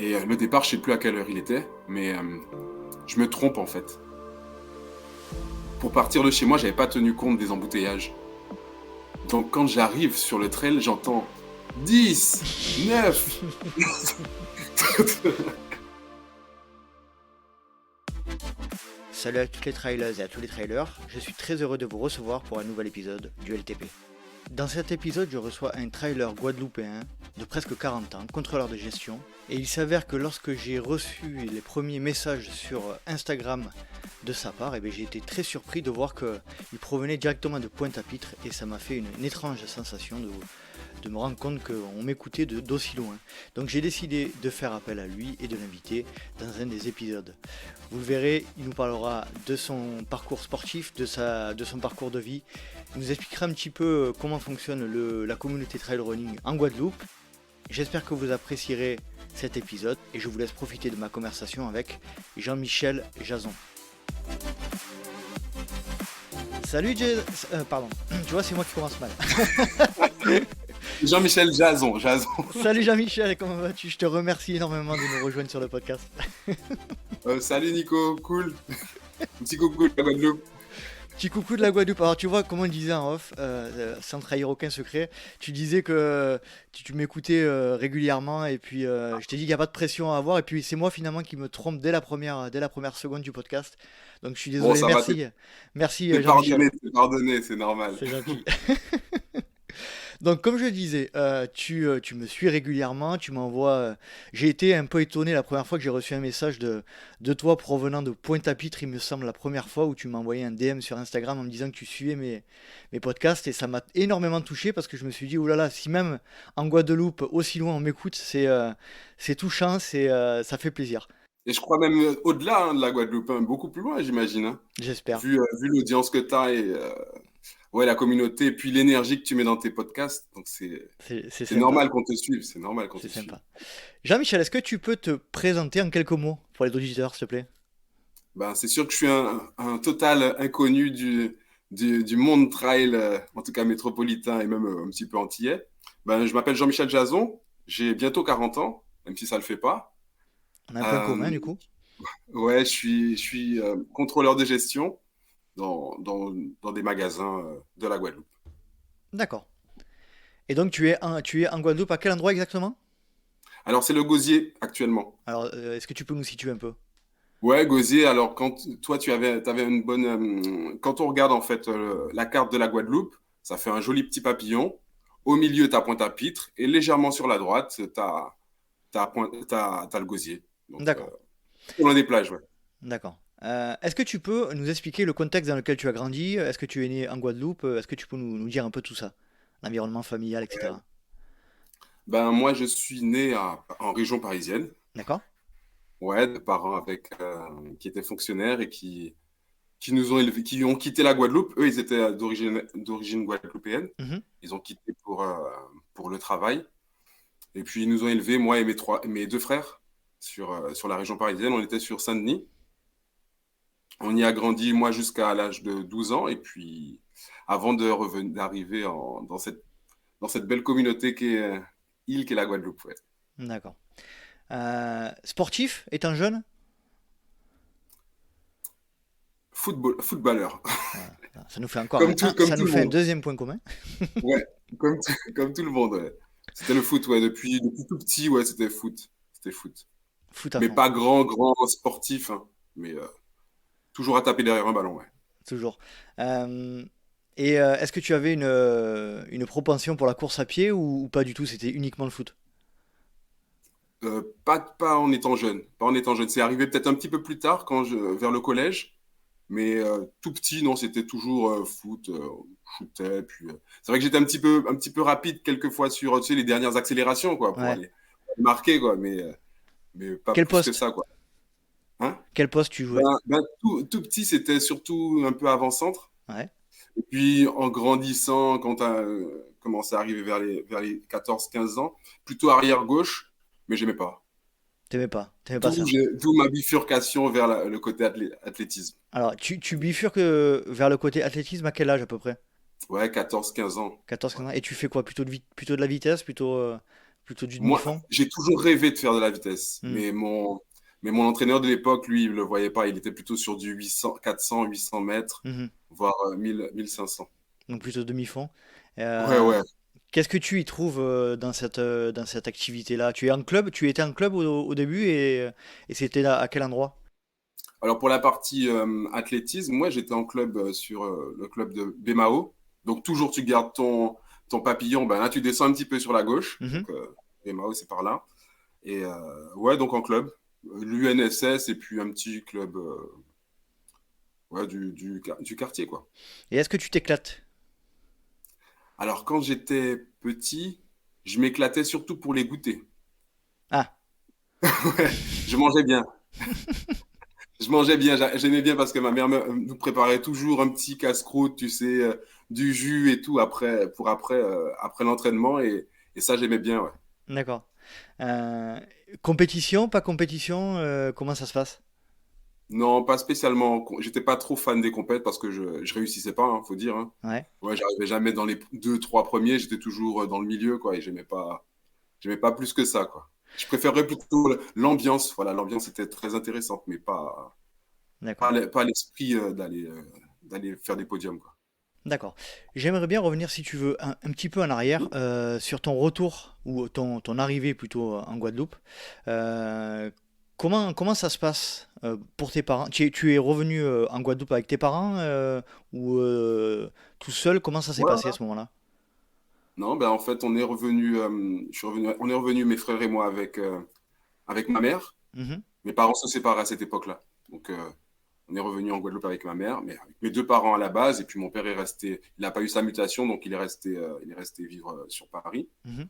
Et le départ, je sais plus à quelle heure il était, mais je me trompe en fait. Pour partir de chez moi, j'avais pas tenu compte des embouteillages. Donc quand j'arrive sur le trail, j'entends 10, 9. Salut à toutes les trailers et à tous les trailers, je suis très heureux de vous recevoir pour un nouvel épisode du LTP. Dans cet épisode, je reçois un trailer guadeloupéen de presque 40 ans, contrôleur de gestion, et il s'avère que lorsque j'ai reçu les premiers messages sur Instagram de sa part, j'ai été très surpris de voir qu'il provenait directement de Pointe-à-Pitre, et ça m'a fait une étrange sensation de me rendre compte qu'on m'écoutait d'aussi loin. Donc j'ai décidé de faire appel à lui et de l'inviter dans un des épisodes. Vous le verrez, il nous parlera de son parcours sportif, de son parcours de vie. Il nous expliquera un petit peu comment fonctionne la communauté trail running en Guadeloupe. J'espère que vous apprécierez cet épisode et je vous laisse profiter de ma conversation avec Jean-Michel Jason. Salut pardon, tu vois c'est moi qui commence mal. Jean-Michel Jason. Salut Jean-Michel, comment vas-tu? Je te remercie énormément de nous rejoindre sur le podcast. Salut Nico, cool. Petit coucou de la Guadeloupe. Petit coucou de la Guadeloupe. Alors tu vois, comme on le disait en off, sans trahir aucun secret, tu disais que tu m'écoutais régulièrement et puis je t'ai dit qu'il n'y a pas de pression à avoir et puis c'est moi finalement qui me trompe dès la première seconde du podcast. Donc je suis Bon, désolé, ça va, merci t'es Jean-Michel. pardonné, c'est normal. C'est gentil. Donc comme je disais, tu me suis régulièrement, tu m'envoies... j'ai été un peu étonné la première fois que j'ai reçu un message de toi provenant de Pointe-à-Pitre, il me semble, la première fois où tu m'as envoyé un DM sur Instagram en me disant que tu suivais mes podcasts et ça m'a énormément touché parce que je me suis dit, oulala, si même en Guadeloupe, aussi loin on m'écoute, c'est touchant, ça fait plaisir. Et je crois même au-delà de la Guadeloupe, hein, beaucoup plus loin, j'imagine. Hein. J'espère. Vu l'audience que tu as et ouais, la communauté, et puis l'énergie que tu mets dans tes podcasts. Donc C'est c'est sympa. normal qu'on te suive. C'est normal qu'on C'est te suive. sympa. Jean-Michel, est-ce que tu peux te présenter en quelques mots pour les auditeurs, s'il te plaît? Ben, c'est sûr que je suis un total inconnu du monde trail, en tout cas métropolitain et même un petit peu antillais. Ben, je m'appelle Jean-Michel Jason, j'ai bientôt 40 ans, même si ça ne le fait pas. On a un point Euh, commun du coup. ouais, je suis contrôleur de gestion dans des magasins de la Guadeloupe. D'accord. Et donc tu es en Guadeloupe, à quel endroit exactement? Alors, c'est le gosier actuellement. Alors, est-ce que tu peux nous situer un peu? Ouais, gosier, alors quand toi, t'avais une bonne... quand on regarde en fait la carte de la Guadeloupe, ça fait un joli petit papillon. Au milieu, t'as Pointe-à-Pitre et légèrement sur la droite, t'as le gosier. Donc, D'accord, loin des plages, ouais. d'accord. Est-ce que tu peux nous expliquer le contexte dans lequel tu as grandi? Est-ce que tu es né en Guadeloupe? Est-ce que tu peux nous dire un peu tout ça? L'environnement familial, etc. Ben, moi, je suis né en région parisienne. D'accord? Ouais, de parents qui étaient fonctionnaires et qui nous ont élevés, qui ont quitté la Guadeloupe. Eux, ils étaient d'origine guadeloupéenne. Mhm. Ils ont quitté pour le travail. Et puis, ils nous ont élevés, moi et mes deux frères, sur la région parisienne. On était sur Saint-Denis. On y a grandi, moi, jusqu'à l'âge de 12 ans. Et puis, avant d'arriver dans cette belle communauté qu'est la Guadeloupe. Ouais. D'accord. Sportif, étant jeune? Footballeur. Voilà. Ça nous fait encore Comme ça tout nous le fait un monde. deuxième point commun. Ouais, comme tout le monde. Ouais. C'était le foot, ouais. Depuis tout petit, ouais, c'était foot. C'était foot. Foot à Mais fond, pas grand sportif, hein. Mais toujours à taper derrière un ballon, ouais. toujours. Euh, et est-ce que tu avais une propension pour la course à pied ou pas du tout? C'était uniquement le foot? Pas en étant jeune. Pas en étant jeune. C'est arrivé peut-être un petit peu plus tard, vers le collège. Mais tout petit, non, c'était toujours foot, shootais. Puis, c'est vrai que j'étais un petit peu rapide quelquefois sur, tu sais, les dernières accélérations, quoi, pour Ouais. aller marquer, quoi. Mais pas Quel plus que poste? ça, quoi. Hein? Quel poste tu jouais? Ben, tout petit, c'était surtout un peu avant-centre. Ouais. Et puis, en grandissant, quand tu as commencé à arriver vers les 14-15 ans, plutôt arrière-gauche, mais j'aimais pas. T'aimais pas ça. D'où ma bifurcation vers le côté athlétisme. Alors, tu bifurques vers le côté athlétisme à quel âge à peu près? Ouais, 14-15 ans. 14 Ouais. 15 ans. Et tu fais quoi? Plutôt de la vitesse? Plutôt du Moi, demi-fond? j'ai toujours rêvé de faire de la vitesse, Hmm. mais mon entraîneur de l'époque, lui, il le voyait pas. Il était plutôt sur du 800, 400, 800 mètres, Mhm. voire 1000, 1500. Donc plutôt demi-fond. Ouais, Euh, ouais. Qu'est-ce que tu y trouves dans cette activité-là? Tu es en club? Tu étais en club au début et c'était à quel endroit? Alors pour la partie athlétisme, moi j'étais en club sur le club de Bemao. Donc toujours tu gardes ton papillon, ben là tu descends un petit peu sur la gauche. Mhm. Donc Bemao c'est par là. Et ouais, donc en club, l'UNSS et puis un petit club ouais, du quartier quoi. Et est-ce que tu t'éclates? Alors quand j'étais petit, je m'éclatais surtout pour les goûter. Ah, Ouais, je mangeais bien. Je mangeais bien, j'aimais bien parce que ma mère nous préparait toujours un petit casse-croûte, tu sais, du jus et tout après l'entraînement et ça j'aimais bien, ouais. d'accord. Euh, Compétition, pas compétition, comment ça se passe? Non, pas spécialement. J'étais pas trop fan des compètes parce que je réussissais pas, hein, faut dire, hein. Ouais, Ouais, j'arrivais jamais dans les deux, trois premiers, j'étais toujours dans le milieu, quoi, et j'aimais pas plus que ça, quoi. Je préférais plutôt l'ambiance, voilà, l'ambiance était très intéressante, mais d'accord. pas l'esprit d'aller faire des podiums, quoi. D'accord. J'aimerais bien revenir, si tu veux, un petit peu en arrière sur ton retour ou ton arrivée plutôt en Guadeloupe. Euh, comment ça se passe pour tes parents? Tu es revenu en Guadeloupe avec tes parents ou tout seul? Comment ça s'est Ouais, passé à ce moment-là? non, ben en fait, on est revenu, mes frères et moi, avec ma mère. Mhm, Mes parents se séparent à cette époque-là. Donc, on est revenu en Guadeloupe avec ma mère, mais avec mes deux parents à la base. Et puis, mon père est resté, il n'a pas eu sa mutation, donc il est resté vivre sur Paris. mhm.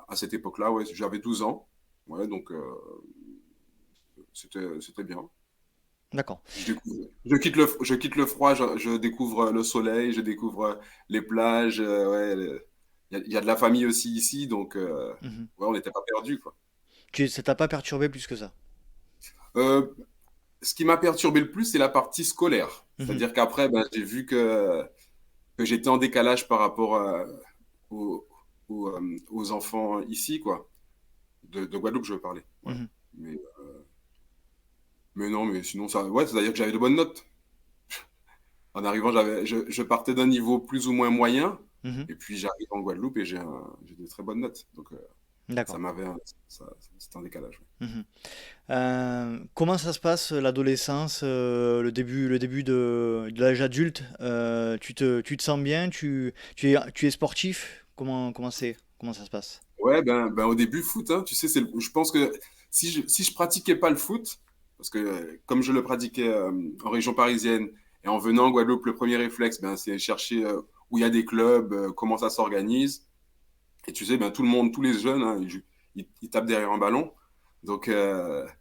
À cette époque-là, ouais, j'avais 12 ans. Ouais, donc, c'était bien. D'accord. Je quitte le froid, je découvre le soleil, je découvre les plages. Ouais, il y a de la famille aussi ici, donc Mhm. ouais, on n'était pas perdus, quoi. Ça t'a pas perturbé plus que ça? Euh, Ce qui m'a perturbé le plus, c'est la partie scolaire. Mhm, C'est-à-dire qu'après, ben, j'ai vu que j'étais en décalage par rapport aux, aux enfants ici, quoi. De Guadeloupe, je veux parler. Voilà. mhm. Mais, mais non, mais sinon, ça, ouais, c'est-à-dire que j'avais de bonnes notes. En arrivant, je partais d'un niveau plus ou moins moyen, Mhm. et puis j'arrive en Guadeloupe et j'ai de très bonnes notes. Donc, ça D'accord. m'avait, ça, c'était un décalage. Ouais. Mhm. Comment ça se passe l'adolescence, le début de l'âge adulte? Tu te sens bien? Tu es sportif? Comment ça se passe? Ouais, ben au début, foot, hein, tu sais, je pense que si je pratiquais pas le foot, parce que comme je le pratiquais en région parisienne et en venant en Guadeloupe, le premier réflexe, ben, c'est chercher où il y a des clubs, comment ça s'organise. Et tu sais, ben, tout le monde, tous les jeunes, hein, ils tapent derrière un ballon. Donc,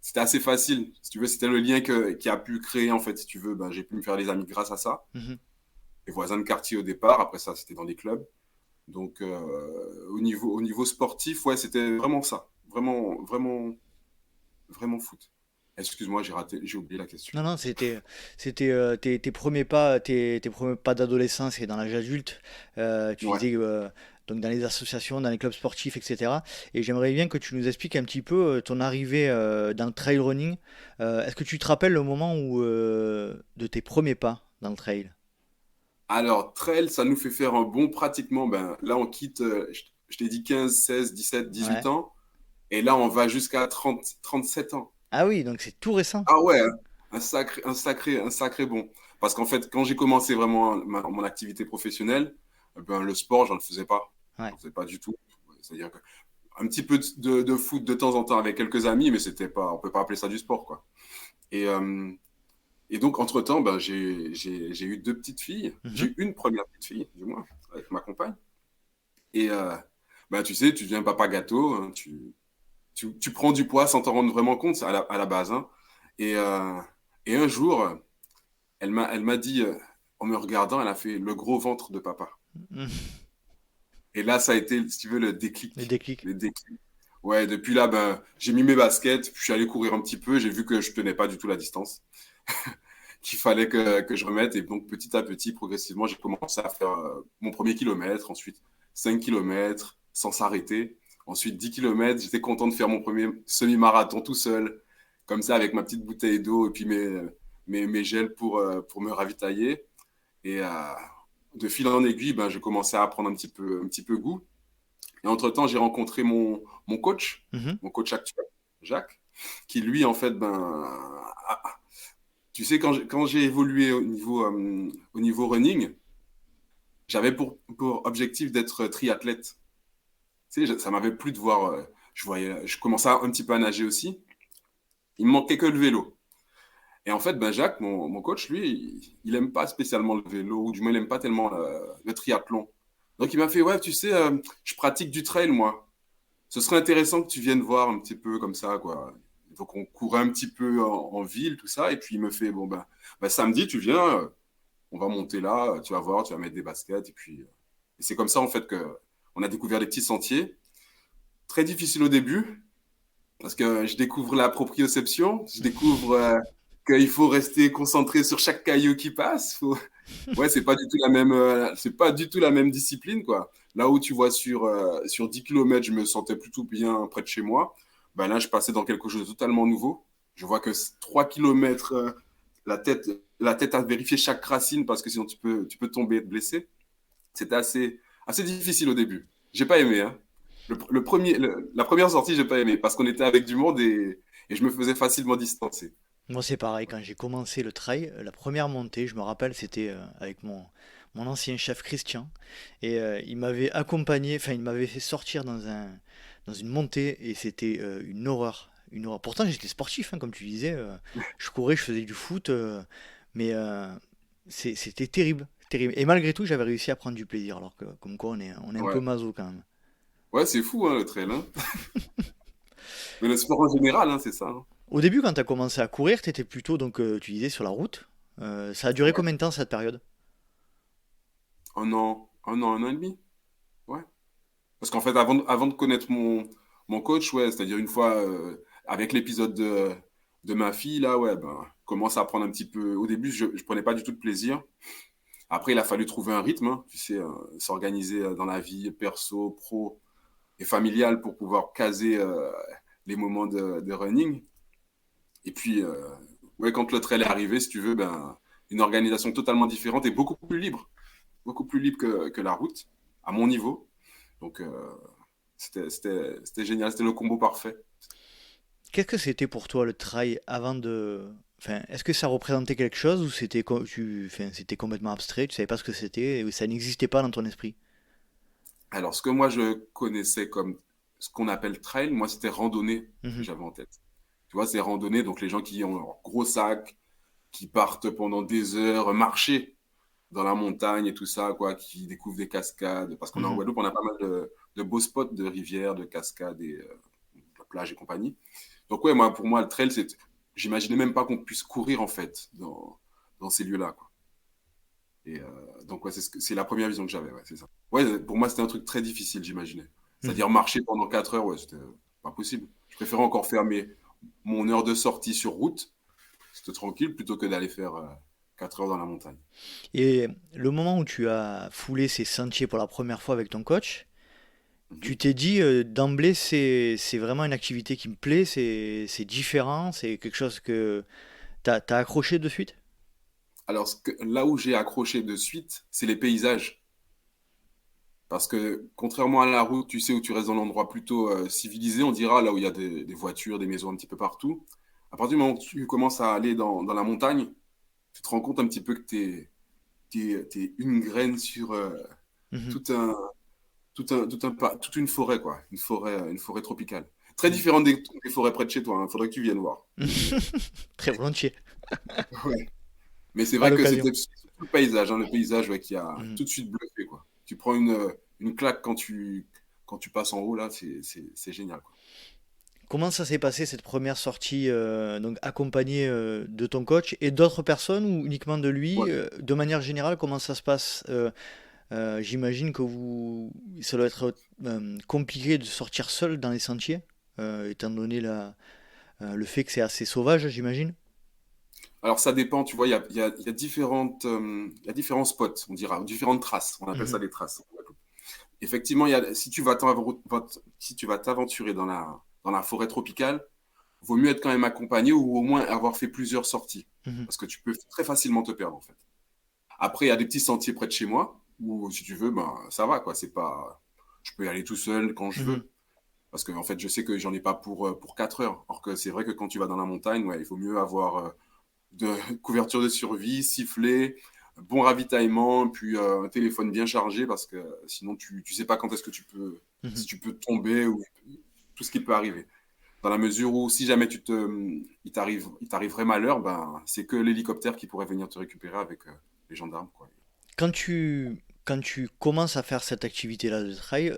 c'était assez facile. Si tu veux, c'était le lien qui a pu créer, en fait, si tu veux, ben, j'ai pu me faire des amis grâce à ça. Mhm. Les voisins de quartier au départ, après ça, c'était dans des clubs. Donc, au niveau sportif, ouais, c'était vraiment ça. Vraiment, vraiment, vraiment foot. Excuse-moi, j'ai oublié la question. Non, non, c'était tes premiers pas d'adolescence et dans l'âge adulte. Tu Ouais. disais donc dans les associations, dans les clubs sportifs, etc. Et j'aimerais bien que tu nous expliques un petit peu ton arrivée dans le trail running. Est-ce que tu te rappelles le moment où de tes premiers pas dans le trail? Alors, trail, ça nous fait faire un bon pratiquement. Ben, là, on quitte, je t'ai dit 15, 16, 17, 18 Ouais. ans. Et là, on va jusqu'à 30, 37 ans. Ah oui, donc c'est tout récent. Ah ouais, hein. Un sacré bon. Parce qu'en fait, quand j'ai commencé vraiment mon activité professionnelle, ben, le sport, j'en faisais pas. Ouais. J'en faisais pas du tout. C'est-à-dire que un petit peu de foot de temps en temps avec quelques amis, mais c'était pas, on peut pas appeler ça du sport, quoi. Et, euh, et donc, entre-temps, ben, j'ai eu deux petites filles. J'ai Mhm. eu une première petite fille, du moins, avec ma compagne. Et ben, tu sais, tu deviens papa gâteau, hein, tu prends du poids sans t'en rendre vraiment compte, c'est à la base, hein. Et, euh, et un jour, elle m'a dit, en me regardant, elle a fait le gros ventre de papa. Mhm. Et là, ça a été, si tu veux, le Le déclic. déclic. Le déclic. Ouais, depuis là, ben, j'ai mis mes baskets, puis je suis allé courir un petit peu, j'ai vu que je tenais pas du tout la distance, qu'il fallait que je remette. Et donc, petit à petit, progressivement, j'ai commencé à faire mon premier kilomètre, ensuite 5 kilomètres, sans s'arrêter. Ensuite, 10 kilomètres, j'étais content de faire mon premier semi-marathon tout seul, comme ça, avec ma petite bouteille d'eau et puis mes gels pour me ravitailler. Et de fil en aiguille, ben, j'ai commencé à prendre un petit peu goût. Et entre-temps, j'ai rencontré Mhm. mon coach actuel, Jacques, qui lui, en fait, tu sais, quand j'ai évolué au niveau running, j'avais pour objectif d'être triathlète. Tu sais, ça m'avait plu de voir, je commençais un petit peu à nager aussi. Il me manquait que le vélo. Et en fait, ben Jacques, mon coach, lui, il aime pas spécialement le vélo, ou du moins, il aime pas tellement le triathlon. Donc, il m'a fait, ouais, tu sais, je pratique du trail, moi. Ce serait intéressant que tu viennes voir un petit peu comme ça, quoi. Donc, on courait un petit peu en ville, tout ça. Et puis, il me fait, bon, ben samedi, tu viens, on va monter là, tu vas voir, tu vas mettre des baskets. Et puis, et c'est comme ça, en fait, que on a découvert des petits sentiers. Très difficile au début, parce que je découvre la proprioception, je découvre qu'il faut rester concentré sur chaque caillou qui passe. Ouais, c'est pas du tout la même discipline, quoi. Là où tu vois sur 10 kilomètres, je me sentais plutôt bien près de chez moi. Ben là, je passais dans quelque chose de totalement nouveau. Je vois que 3 kilomètres, la tête, la tête à vérifier chaque racine parce que sinon tu peux tomber et te blesser. C'était assez difficile au début. J'ai pas aimé, hein. La première sortie, j'ai pas aimé parce qu'on était avec du monde et je me faisais facilement distancer. Moi, c'est pareil, quand j'ai commencé le trail, la première montée, je me rappelle, c'était avec mon ancien chef Christian. Et il m'avait accompagné, enfin, il m'avait fait sortir dans une montée et c'était une horreur. Une horreur. Pourtant, j'étais sportif, hein, comme tu disais. Je courais, je faisais du foot. Mais c'était terrible. Terrible. Et malgré tout, j'avais réussi à prendre du plaisir. Alors que, comme quoi, on est un peu Ouais, maso quand même. ouais, c'est fou, hein, le trail, hein. Mais le sport en général, hein, c'est ça, hein. Au début, quand tu as commencé à courir, tu étais plutôt, donc, tu disais, sur la route. Ça a duré Ouais. combien de temps cette période? Un an et demi. Ouais. Parce qu'en fait, avant de connaître mon coach, ouais, c'est-à-dire une fois avec l'épisode de ma fille, là, ouais, ben, commence à prendre un petit peu. Au début, je prenais pas du tout de plaisir. Après, il a fallu trouver un rythme, hein, tu sais, s'organiser dans la vie perso, pro et familiale pour pouvoir caser les moments de running. Et puis, ouais, quand le trail est arrivé, si tu veux, ben, une organisation totalement différente et beaucoup plus libre que la route, à mon niveau. Donc, c'était génial, c'était le combo parfait. Qu'est-ce que c'était pour toi le trail avant de... Enfin, est-ce que ça représentait quelque chose ou enfin, c'était complètement abstrait, tu savais pas ce que c'était et ça n'existait pas dans ton esprit? Alors, ce que moi je connaissais comme ce qu'on appelle trail, moi c'était randonnée que Mhm, j'avais en tête. Tu vois, c'est randonnée, donc les gens qui ont leur gros sac, qui partent pendant des heures marcher dans la montagne et tout ça, quoi, qui découvrent des cascades. Parce qu'on est en mhm. Guadeloupe, on a pas mal de beaux spots de rivières, de cascades et de plages et compagnie. Donc, ouais, moi, pour moi, le trail, j'imaginais même pas qu'on puisse courir en fait dans ces lieux-là, quoi. Et donc, ouais, c'est la première vision que j'avais, ouais, c'est ça. Ouais, pour moi, c'était un truc très difficile, j'imaginais. Mhm. C'est-à-dire marcher pendant 4 heures, ouais, c'était pas possible. Je préférais encore faire mon heure de sortie sur route, c'était tranquille, plutôt que d'aller faire 4 heures dans la montagne. Et le moment où tu as foulé ces sentiers pour la première fois avec ton coach, Mhm. tu t'es dit d'emblée c'est vraiment une activité qui me plaît, c'est différent, c'est quelque chose que t'as accroché de suite? Alors, là où j'ai accroché de suite, c'est les paysages. Parce que contrairement à la route, tu sais, où tu restes dans l'endroit plutôt civilisé, on dira, là où il y a des voitures, des maisons un petit peu partout. À partir du moment où tu commences à aller dans la montagne, tu te rends compte un petit peu que t'es une graine sur Mhm, tout un, toute une forêt, quoi. Une forêt tropicale. Très mhm. différente des forêts près de chez toi. Il faudrait que tu viennes voir. Très volontiers, Ouais. Mais c'est à vrai que l'occasion. c'était surtout le paysage, hein, le paysage ouais, qui a Mhm. tout de suite bluffé, quoi. Tu prends une claque quand tu passes en haut, là, c'est génial, quoi. Comment ça s'est passé cette première sortie, donc accompagnée de ton coach et d'autres personnes ou uniquement de lui? Ouais. De manière générale, comment ça se passe? J'imagine que ça doit être compliqué de sortir seul dans les sentiers, étant donné le fait que c'est assez sauvage, j'imagine. Alors ça dépend, tu vois, il y a différents spots, on dira, ou différentes traces, on appelle ça Mhm, des traces. effectivement, si tu vas t'aventurer dans la forêt tropicale, vaut mieux être quand même accompagné ou au moins avoir fait plusieurs sorties. Mhm. Parce que tu peux très facilement te perdre, en fait. Après, il y a des petits sentiers près de chez moi où, si tu veux, ben, ça va, quoi. C'est pas... Je peux y aller tout seul quand je Mhm. veux. Parce que, en fait, je sais que j'en ai pas pour 4 heures. Or que c'est vrai que quand tu vas dans la montagne, ouais, il vaut mieux avoir de couverture de survie, sifflet, bon ravitaillement, puis un téléphone bien chargé parce que sinon tu sais pas quand est-ce que Mhm. si tu peux tomber ou tout ce qui peut arriver. Dans la mesure où si jamais il t'arriverait malheur, ben c'est que l'hélicoptère qui pourrait venir te récupérer avec les gendarmes, quoi. Quand tu commences à faire cette activité-là de trail,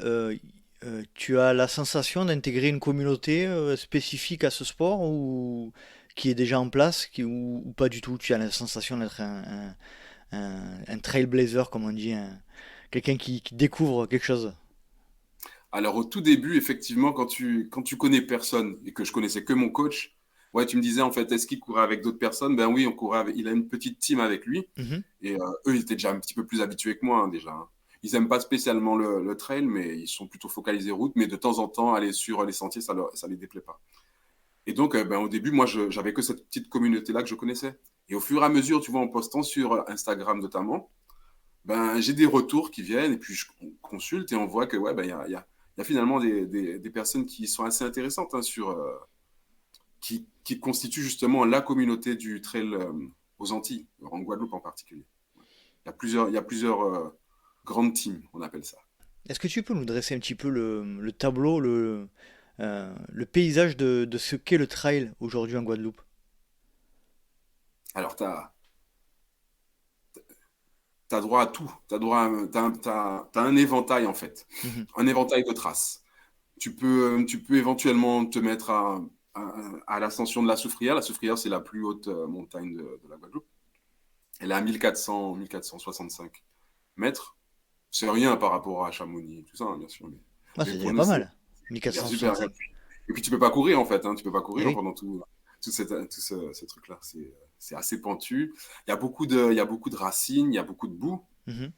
tu as la sensation d'intégrer une communauté spécifique à ce sport ou qui est déjà en place ou pas du tout? Tu as la sensation d'être un trailblazer, comme on dit, quelqu'un qui découvre quelque chose. Alors, au tout début, effectivement, quand tu connais personne et que je connaissais que mon coach, ouais, tu me disais en fait, est-ce qu'il courait avec d'autres personnes? Ben oui, il a une petite team avec lui Mhm, et eux, ils étaient déjà un petit peu plus habitués que moi hein, déjà, hein. Ils n'aiment pas spécialement le trail, mais ils sont plutôt focalisés route, mais de temps en temps, aller sur les sentiers, ça les déplaît pas. Et donc, ben, au début, moi, j'avais que cette petite communauté-là que je connaissais. Et au fur et à mesure, tu vois, en postant sur Instagram notamment, ben, j'ai des retours qui viennent et puis on consulte et on voit que ouais, ben, il y a finalement des personnes qui sont assez intéressantes hein, qui constituent justement la communauté du trail aux Antilles, en Guadeloupe en particulier. Il y a plusieurs grandes teams, on appelle ça. est-ce que tu peux nous dresser un petit peu le tableau, le paysage de ce qu'est le trail aujourd'hui en Guadeloupe? Alors, as droit à tout. Tu as un éventail en fait, Mhm, un éventail de traces. Tu peux éventuellement te mettre à l'ascension de la Soufrière. La Soufrière, c'est la plus haute montagne de la Guadeloupe. Elle est à 1465 mètres. C'est rien par rapport à Chamonix et tout ça, hein, bien sûr. ah, Mais c'est pour déjà nous, pas c'est mal. déjà super. 1465. Et puis, tu peux pas courir, en fait. Hein, tu peux pas Eh courir oui. pendant ce truc-là. C'est assez pentu. Il y a beaucoup de racines, il y a beaucoup de boue. Mhm,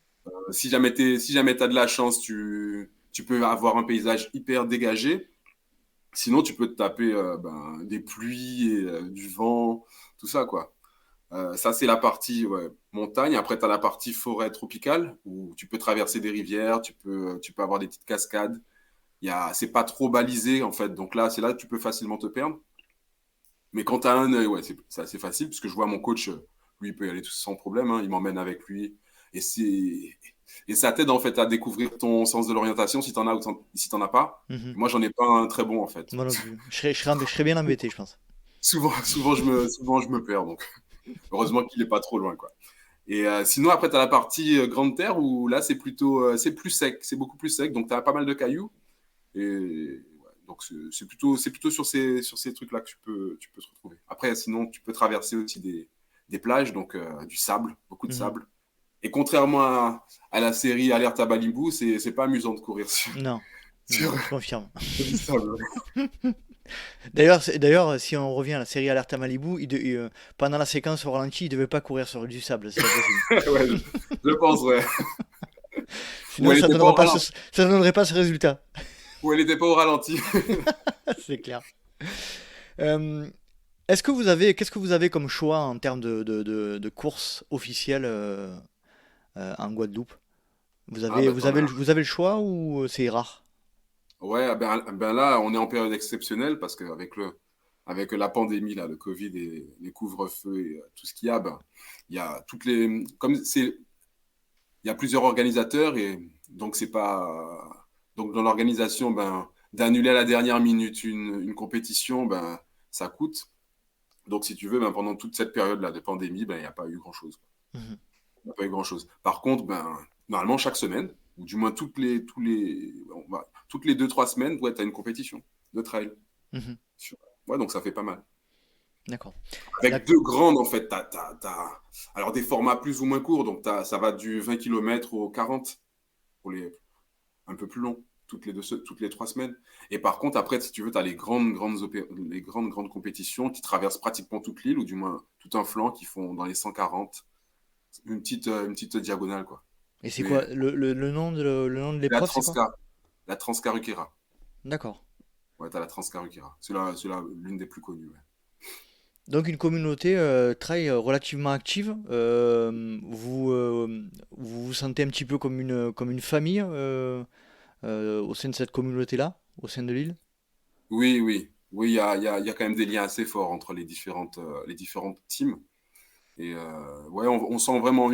Si jamais tu as de la chance, tu peux avoir un paysage hyper dégagé. Sinon, tu peux te taper ben, des pluies et du vent, tout ça, quoi. Ça, c'est la partie ouais, montagne. Après, tu as la partie forêt tropicale où tu peux traverser des rivières, tu peux avoir des petites cascades. C'est pas trop balisé, en fait. Donc là, c'est là que tu peux facilement te perdre. Mais quand tu as un œil, ouais, c'est assez facile parce que je vois mon coach, lui, il peut y aller sans problème. Hein, il m'emmène avec lui. Et, et ça t'aide, en fait, à découvrir ton sens de l'orientation si tu en as ou si tu n'en as pas. mhm. Moi, j'en ai pas un très bon, en fait. Moi non plus. Je serais bien embêté, je pense. Souvent, je me perds. Donc, heureusement qu'il n'est pas trop loin, quoi. Et sinon, après, tu as la partie Grande Terre où là, c'est plus sec, c'est beaucoup plus sec. Donc, tu as pas mal de cailloux. Et ouais, donc, c'est plutôt sur ces trucs-là que tu peux te retrouver. Après, sinon, tu peux traverser aussi des plages, donc du sable, beaucoup de Mhm. sable. Et contrairement à la série Alerte à Malibu, c'est pas amusant de courir Non, sur, non, je confirme. sur du sable. D'ailleurs, si on revient à la série Alerte à Malibu, pendant la séquence au ralenti, il devait pas courir sur du sable, c'est pas possible. Ouais, je pense, ouais. Ou Sinon, elle ça ne n'était pas donnera au pas ralenti. ça ne donnerait pas ce résultat. Ou elle était pas au ralenti. C'est clair. Euh, qu'est-ce que vous avez comme choix en termes de courses officielles en Guadeloupe? Ah, bah, t'en as. Vous avez le choix ou c'est rare? Ouais, ben là, on est en période exceptionnelle parce qu'avec avec la pandémie, là, le Covid et les couvre-feux et tout ce qu'il y a, ben, il y a il y a plusieurs organisateurs et donc c'est pas, donc dans l'organisation, ben, d'annuler à la dernière minute une compétition, ben, ça coûte. Donc si tu veux, ben, pendant toute cette période-là de pandémie, ben, il n'y a pas eu grand-chose. Mhm, Il n'y a pas eu grand-chose. Par contre, ben, normalement, chaque semaine, ou du moins toutes les 2, 3 semaines, ouais, tu as une compétition de trail. mhm. Sur- Ouais, donc ça fait pas mal. D'accord. Avec D'ac- deux grandes, en fait, alors des formats plus ou moins courts, donc ça va du 20 km au 40 pour les un peu plus longs, toutes les 3 semaines. Et par contre, après, si tu veux, tu as les grandes compétitions qui traversent pratiquement toute l'île, ou du moins tout un flanc, qui font dans les 140, une petite diagonale, quoi. Et c'est quoi Mais le nom de c'est la l'épreuve, c'est quoi? Transcar, la Transcarukera. D'accord. Ouais, t'as la Transcarukera. L'une des plus connues. Ouais. Donc une communauté trail relativement active. Vous vous sentez un petit peu comme une famille au sein de cette communauté-là, au sein de l'île? Oui, oui. Oui, il y a quand même des liens assez forts entre les différentes teams. Et ouais, on sent vraiment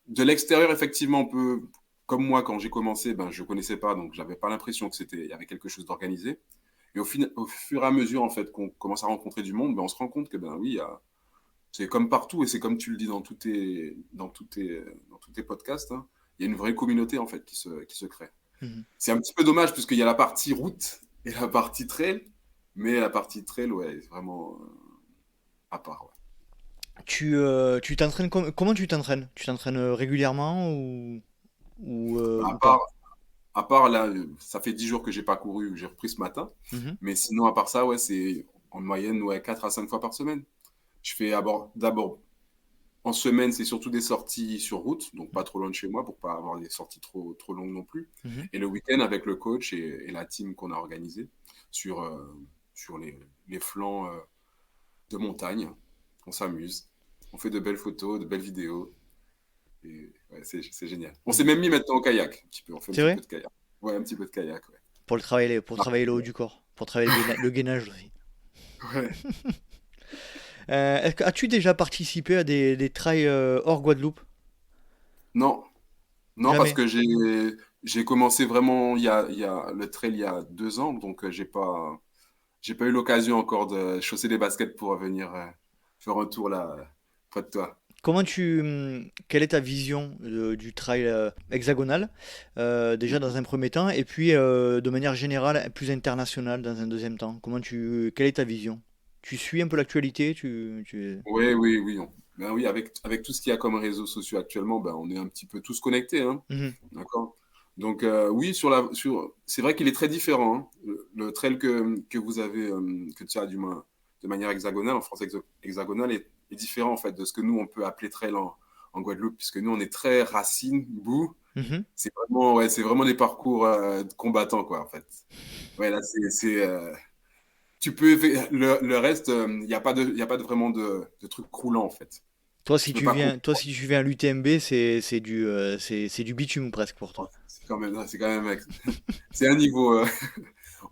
de l'extérieur, effectivement, on peut, comme moi, quand j'ai commencé, ben, je connaissais pas, donc j'avais pas l'impression il y avait quelque chose d'organisé. Et au fur et à mesure, en fait, qu'on commence à rencontrer du monde, ben, on se rend compte que, ben oui, c'est comme partout, et c'est comme tu le dis dans tous tes podcasts, hein, il y a une vraie communauté, en fait, qui se crée. Mhm. C'est un petit peu dommage, puisqu'il y a la partie route et la partie trail, mais la partie trail, ouais, c'est vraiment à part. Ouais. Tu t'entraînes comment tu t'entraînes? Tu t'entraînes régulièrement Ben, ou pas? à part là, ça fait 10 jours que j'ai pas couru, j'ai repris ce matin. Mhm. Mais sinon, à part ça, ouais, c'est en moyenne ouais, 4 à 5 fois par semaine. Je fais d'abord, en semaine, c'est surtout des sorties sur route, donc pas trop loin de chez moi pour pas avoir des sorties trop longues non plus. Mhm. Et le week-end, avec le coach et la team qu'on a organisée sur, sur les flancs de montagne, on s'amuse. On fait de belles photos, de belles vidéos. Et ouais, c'est génial. On s'est Mhm. même mis maintenant au kayak, un petit peu. On fait un C'est petit vrai? peu de kayak. Ouais, un petit peu de kayak, ouais. Pour Ah, travailler le haut du corps, pour travailler le gainage aussi. ouais. As-tu déjà participé à des trails hors Guadeloupe? Non, non, parce Jamais. que j'ai commencé vraiment il y a le trail il y a 2 ans, donc j'ai pas eu l'occasion encore de chausser des baskets pour venir faire un tour là près de toi. Quelle est ta vision du trail hexagonal, déjà dans un premier temps, et puis de manière générale, plus internationale dans un deuxième temps? Quelle est ta vision? Tu suis un peu l'actualité, Oui, oui, oui. Ben oui, avec tout ce qu'il y a comme réseaux sociaux actuellement, ben on est un petit peu tous connectés, hein. Mhm, D'accord? Donc oui, c'est vrai qu'il est très différent, hein. Le trail que vous avez, que tu as du moins de manière hexagonale, en France hexagonale, est différent en fait de ce que nous on peut appeler trail en Guadeloupe, puisque nous on est très racine, boue. mhm. C'est vraiment des parcours de combattants quoi en fait. Ouais, là tu peux le reste, il y a pas vraiment de trucs roulants en fait. Tu peux pas courir. Toi, si tu viens à l'UTMB, c'est du bitume presque pour toi. C'est quand même, c'est un niveau.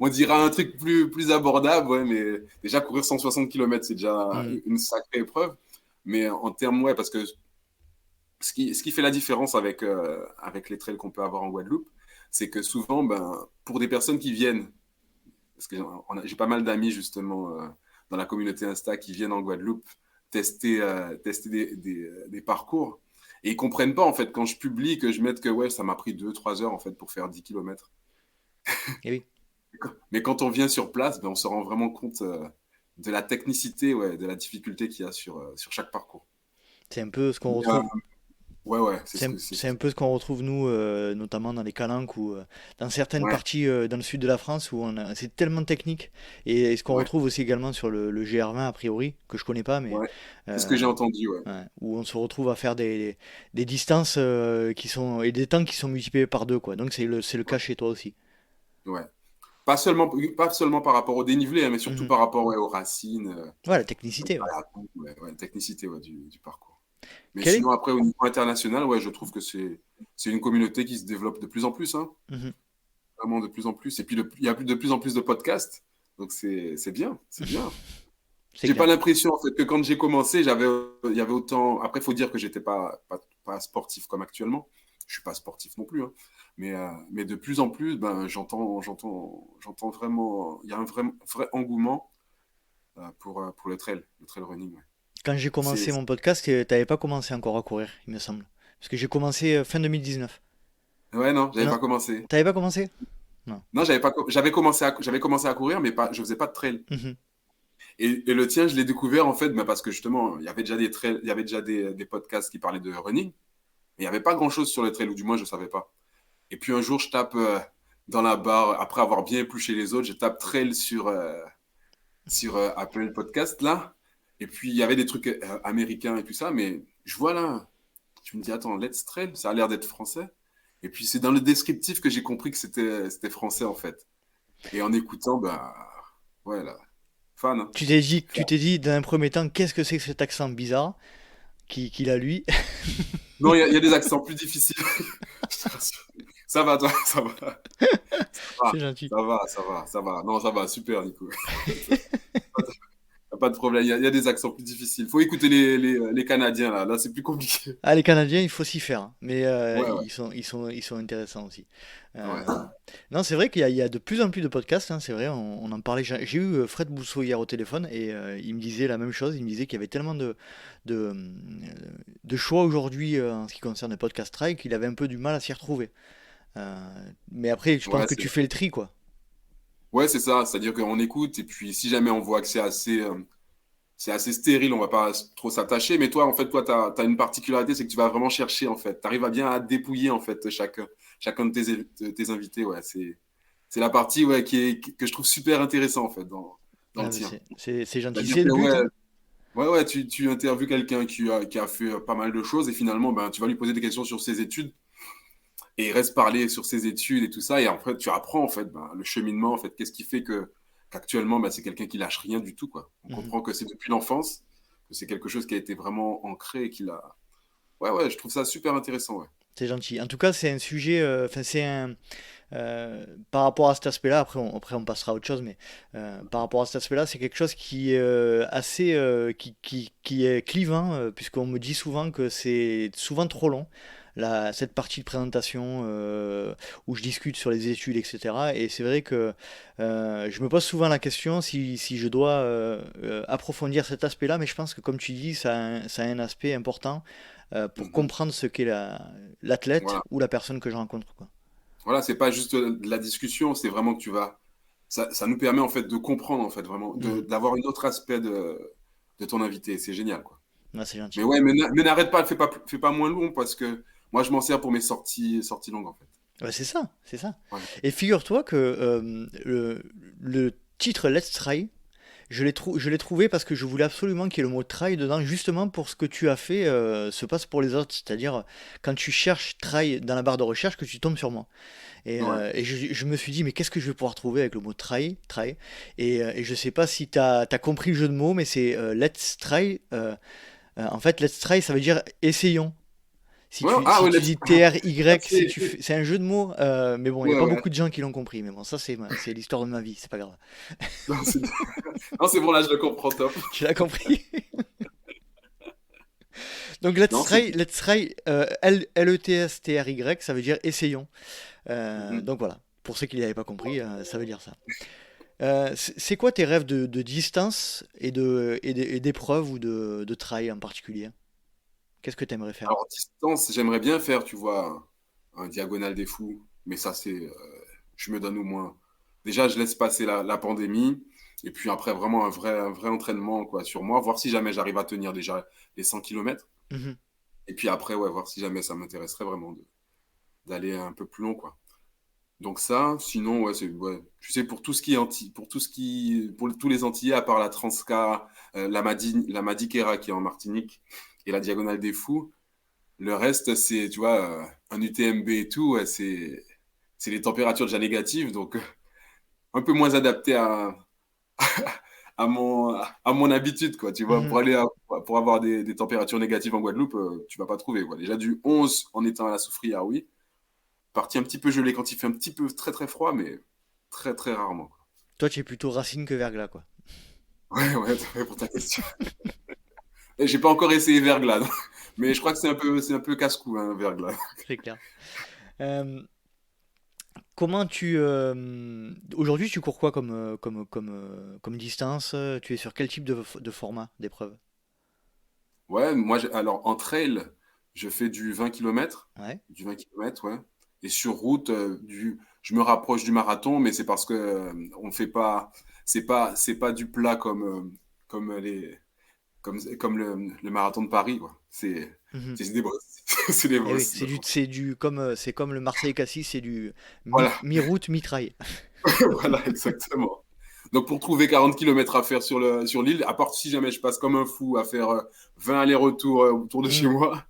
On dira un truc plus abordable, ouais, mais déjà courir 160 km, c'est déjà Mhm, une sacrée épreuve. Mais en termes, ouais, parce que ce qui fait la différence avec les trails qu'on peut avoir en Guadeloupe, c'est que souvent, ben, pour des personnes qui viennent, parce que j'ai pas mal d'amis justement dans la communauté Insta qui viennent en Guadeloupe tester des parcours, et ils comprennent pas en fait quand je publie que je mette que ouais, ça m'a pris 2 3 heures en fait pour faire 10 km. eh oui, Mais quand on vient sur place, ben, on se rend vraiment compte de la technicité, ouais, de la difficulté qu'il y a sur chaque parcours. c'est un peu ce qu'on Mais, retrouve. ouais, ouais, c'est ce que C'est un peu ce qu'on retrouve nous, notamment dans les calanques ou dans certaines ouais, parties dans le sud de la France où c'est tellement technique. Et ce qu'on ouais, retrouve aussi également sur le GR20 a priori, que je connais pas, mais ouais. C'est ce que euh, j'ai entendu, ouais. ouais, où on se retrouve à faire des distances et des temps qui sont multipliés par deux, quoi. Donc c'est le cas chez toi aussi. Ouais. Pas seulement par rapport au dénivelé, hein, mais surtout Mhm. par rapport ouais, aux racines, Ouais, la technicité, ouais. à ouais, ouais, la technicité ouais, du parcours. Mais Quel est... sinon, après, au niveau international, ouais, je trouve que c'est une communauté qui se développe de plus en plus, hein, Mhm. vraiment de plus en plus. Et puis, il y a de plus en plus de podcasts, donc c'est bien, c'est bien. C'est J'ai pas clair. l'impression en fait que quand j'ai commencé, il y avait autant. Après, il faut dire que j'étais pas sportif comme actuellement. Je suis pas sportif non plus, hein. Mais de plus en plus, ben j'entends vraiment. Il y a un vrai engouement pour le trail running. Ouais. Quand j'ai C'est, commencé mon podcast, t'avais pas commencé encore à courir, il me semble. Parce que j'ai commencé fin 2019. ouais, non, j'avais Non, pas commencé. t'avais pas commencé? Non. Non, j'avais commencé à courir, mais pas, je faisais pas de trail. Mhm. Et le tien, je l'ai découvert en fait, ben, parce que justement, il y avait déjà des trails, il y avait déjà des podcasts qui parlaient de running, mais il n'y avait pas grand-chose sur les trails, ou du moins je savais pas. Et puis un jour, je tape dans la barre, après avoir bien épluché les autres, je tape trail sur Apple Podcast là. Et puis il y avait des trucs américains et tout ça, mais je vois là, je me dis, attends, Let's Trail, ça a l'air d'être français. Et puis c'est dans le descriptif que j'ai compris que c'était français en fait. Et en écoutant, bah, ouais, là, fan, hein. Tu Fan. t'es dit dans un premier temps, qu'est-ce que c'est que cet accent bizarre qu'il a lui? Non, il y a des accents plus difficiles. Je te rassure. Ça va, toi, ça va. Ça va, C'est gentil. ça va, ça va, ça va. Non, ça va, super, Nico. Pas de problème, il y a des accents plus difficiles. Faut écouter les Canadiens, là. Là, c'est plus compliqué. Ah, les Canadiens, il faut s'y faire, hein. Mais Ouais, ouais, ils sont intéressants aussi. ouais. Euh, non, c'est vrai il y a de plus en plus de podcasts, hein, c'est vrai, on en parlait. J'ai eu Fred Bousseau hier au téléphone et il me disait la même chose. Il me disait qu'il y avait tellement de, de choix aujourd'hui en ce qui concerne le podcast Try qu'il avait un peu du mal à s'y retrouver. Euh, mais après, je pense Ouais, que tu fais le tri, quoi. ouais, c'est ça. C'est-à-dire qu'on écoute, et puis si jamais on voit que c'est assez stérile, on va pas trop s'attacher. Mais toi, en fait, toi, t'as une particularité, c'est que tu vas vraiment chercher, en fait. Tu arrives à bien à dépouiller, en fait, chacun de tes invités. Ouais, c'est la partie ouais, que je trouve super intéressant, en fait, dans Ah, le mais tien. c'est gentil, C'est-à-dire c'est le que, but, ouais, hein. ouais, tu interviews quelqu'un qui a fait pas mal de choses, et finalement, ben, tu vas lui poser des questions sur ses études, et il reste parler sur ses études et tout ça, et après, tu apprends, en fait, ben, le cheminement, en fait, qu'est-ce qui fait qu'actuellement, ben, c'est quelqu'un qui lâche rien du tout, quoi. On Mhm. comprend que c'est depuis l'enfance, que c'est quelque chose qui a été vraiment ancré et qu'il a. Ouais, ouais, je trouve ça super intéressant, ouais. C'est gentil. En tout cas, c'est un sujet, enfin, c'est un, par rapport à cet aspect-là, après on passera à autre chose, mais par rapport à cet aspect-là, c'est quelque chose qui est assez, qui est clivant, puisqu'on me dit souvent que c'est souvent trop long, cette partie de présentation où je discute sur les études, etc. Et c'est vrai que je me pose souvent la question si je dois approfondir cet aspect-là, mais je pense que comme tu dis, ça a un aspect important pour Mhm. comprendre ce qu'est l'athlète Voilà. ou la personne que je rencontre, quoi. Voilà, c'est pas juste de la discussion, c'est vraiment que tu vas. Ça nous permet, en fait, de comprendre, en fait, vraiment, Mhm. d'avoir un autre aspect de ton invité. C'est génial, quoi. Ah, c'est Mais gentil. ouais, mais n'arrête pas, fais pas moins long parce que moi, je m'en sers pour mes sorties longues, en fait. Ouais, c'est ça, c'est ça. Voilà. Et figure-toi que le titre Let's Try, je l'ai trouvé parce que je voulais absolument qu'il y ait le mot try dedans, justement pour ce que tu as fait se passe pour les autres. C'est-à-dire, quand tu cherches try dans la barre de recherche, que tu tombes sur moi. Ouais. Et je me suis dit, mais qu'est-ce que je vais pouvoir trouver avec le mot try. Et je sais pas si tu as compris le jeu de mots, mais c'est Let's Try. En fait, Let's Try, ça veut dire essayons. Ouais, ah, Si ouais, tu dis TRY, c'est- c'est un jeu de mots, mais bon, il n'y a ouais, pas ouais. beaucoup de gens qui l'ont compris. Mais bon, ça, c'est l'histoire de ma vie, c'est pas grave. Non, c'est non, c'est bon, là, je le comprends top. Tu l'as compris? Donc, Non, c'est. Let's Try, Letstry, ça veut dire essayons. Mhm. Donc voilà, pour ceux qui ne l'avaient pas compris, ça veut dire ça. C'est quoi tes rêves de distance et d'épreuve ou de try en particulier? Qu'est-ce que tu aimerais faire? Alors, distance, j'aimerais bien faire, tu vois, un diagonale des fous, mais ça, je me donne au moins. Déjà, je laisse passer la pandémie, et puis après, vraiment un vrai entraînement quoi, sur moi, voir si jamais j'arrive à tenir déjà les 100 kilomètres. Mhm, Et puis après, ouais, voir si jamais ça m'intéresserait vraiment d'aller un peu plus long, quoi. Donc ça, sinon, ouais, ouais. Tu sais, pour tous les Antillais, à part la Transca, la Madiquera qui est en Martinique, et la Diagonale des Fous, le reste, c'est, tu vois, un UTMB et tout, ouais, c'est les températures déjà négatives, donc un peu moins adapté à mon habitude, quoi. Tu vois, mhm. pour avoir des températures négatives en Guadeloupe, tu vas pas trouver, quoi. Déjà du 11 en étant à la Soufrière, oui. Partie un petit peu gelée quand il fait un petit peu très très froid, mais très très rarement. Toi, tu es plutôt Racine que Verglas, quoi. Ouais, ouais, ouais, pour ta question. Et j'ai pas encore essayé Verglas, non. Mais je crois que c'est un peu casse-cou, hein, Verglas. C'est clair. Euh, Comment aujourd'hui, tu cours quoi comme distance? Tu es sur quel type de format d'épreuve? Ouais, moi, alors en trail, je fais du 20 km. Ouais. Du 20 km, ouais. Et sur route, je me rapproche du marathon, mais c'est parce que on fait pas, c'est pas du plat comme le marathon de Paris, quoi. C'est, Mhm. c'est des bosses. C'est des Eh oui, bosses. c'est comme le Marseille-Cassis, c'est du Voilà, mi-route, mi-trail. voilà, exactement. Donc pour trouver 40 kilomètres à faire sur l'île, à part si jamais je passe comme un fou à faire 20 allers-retours autour de chez Mhm. moi,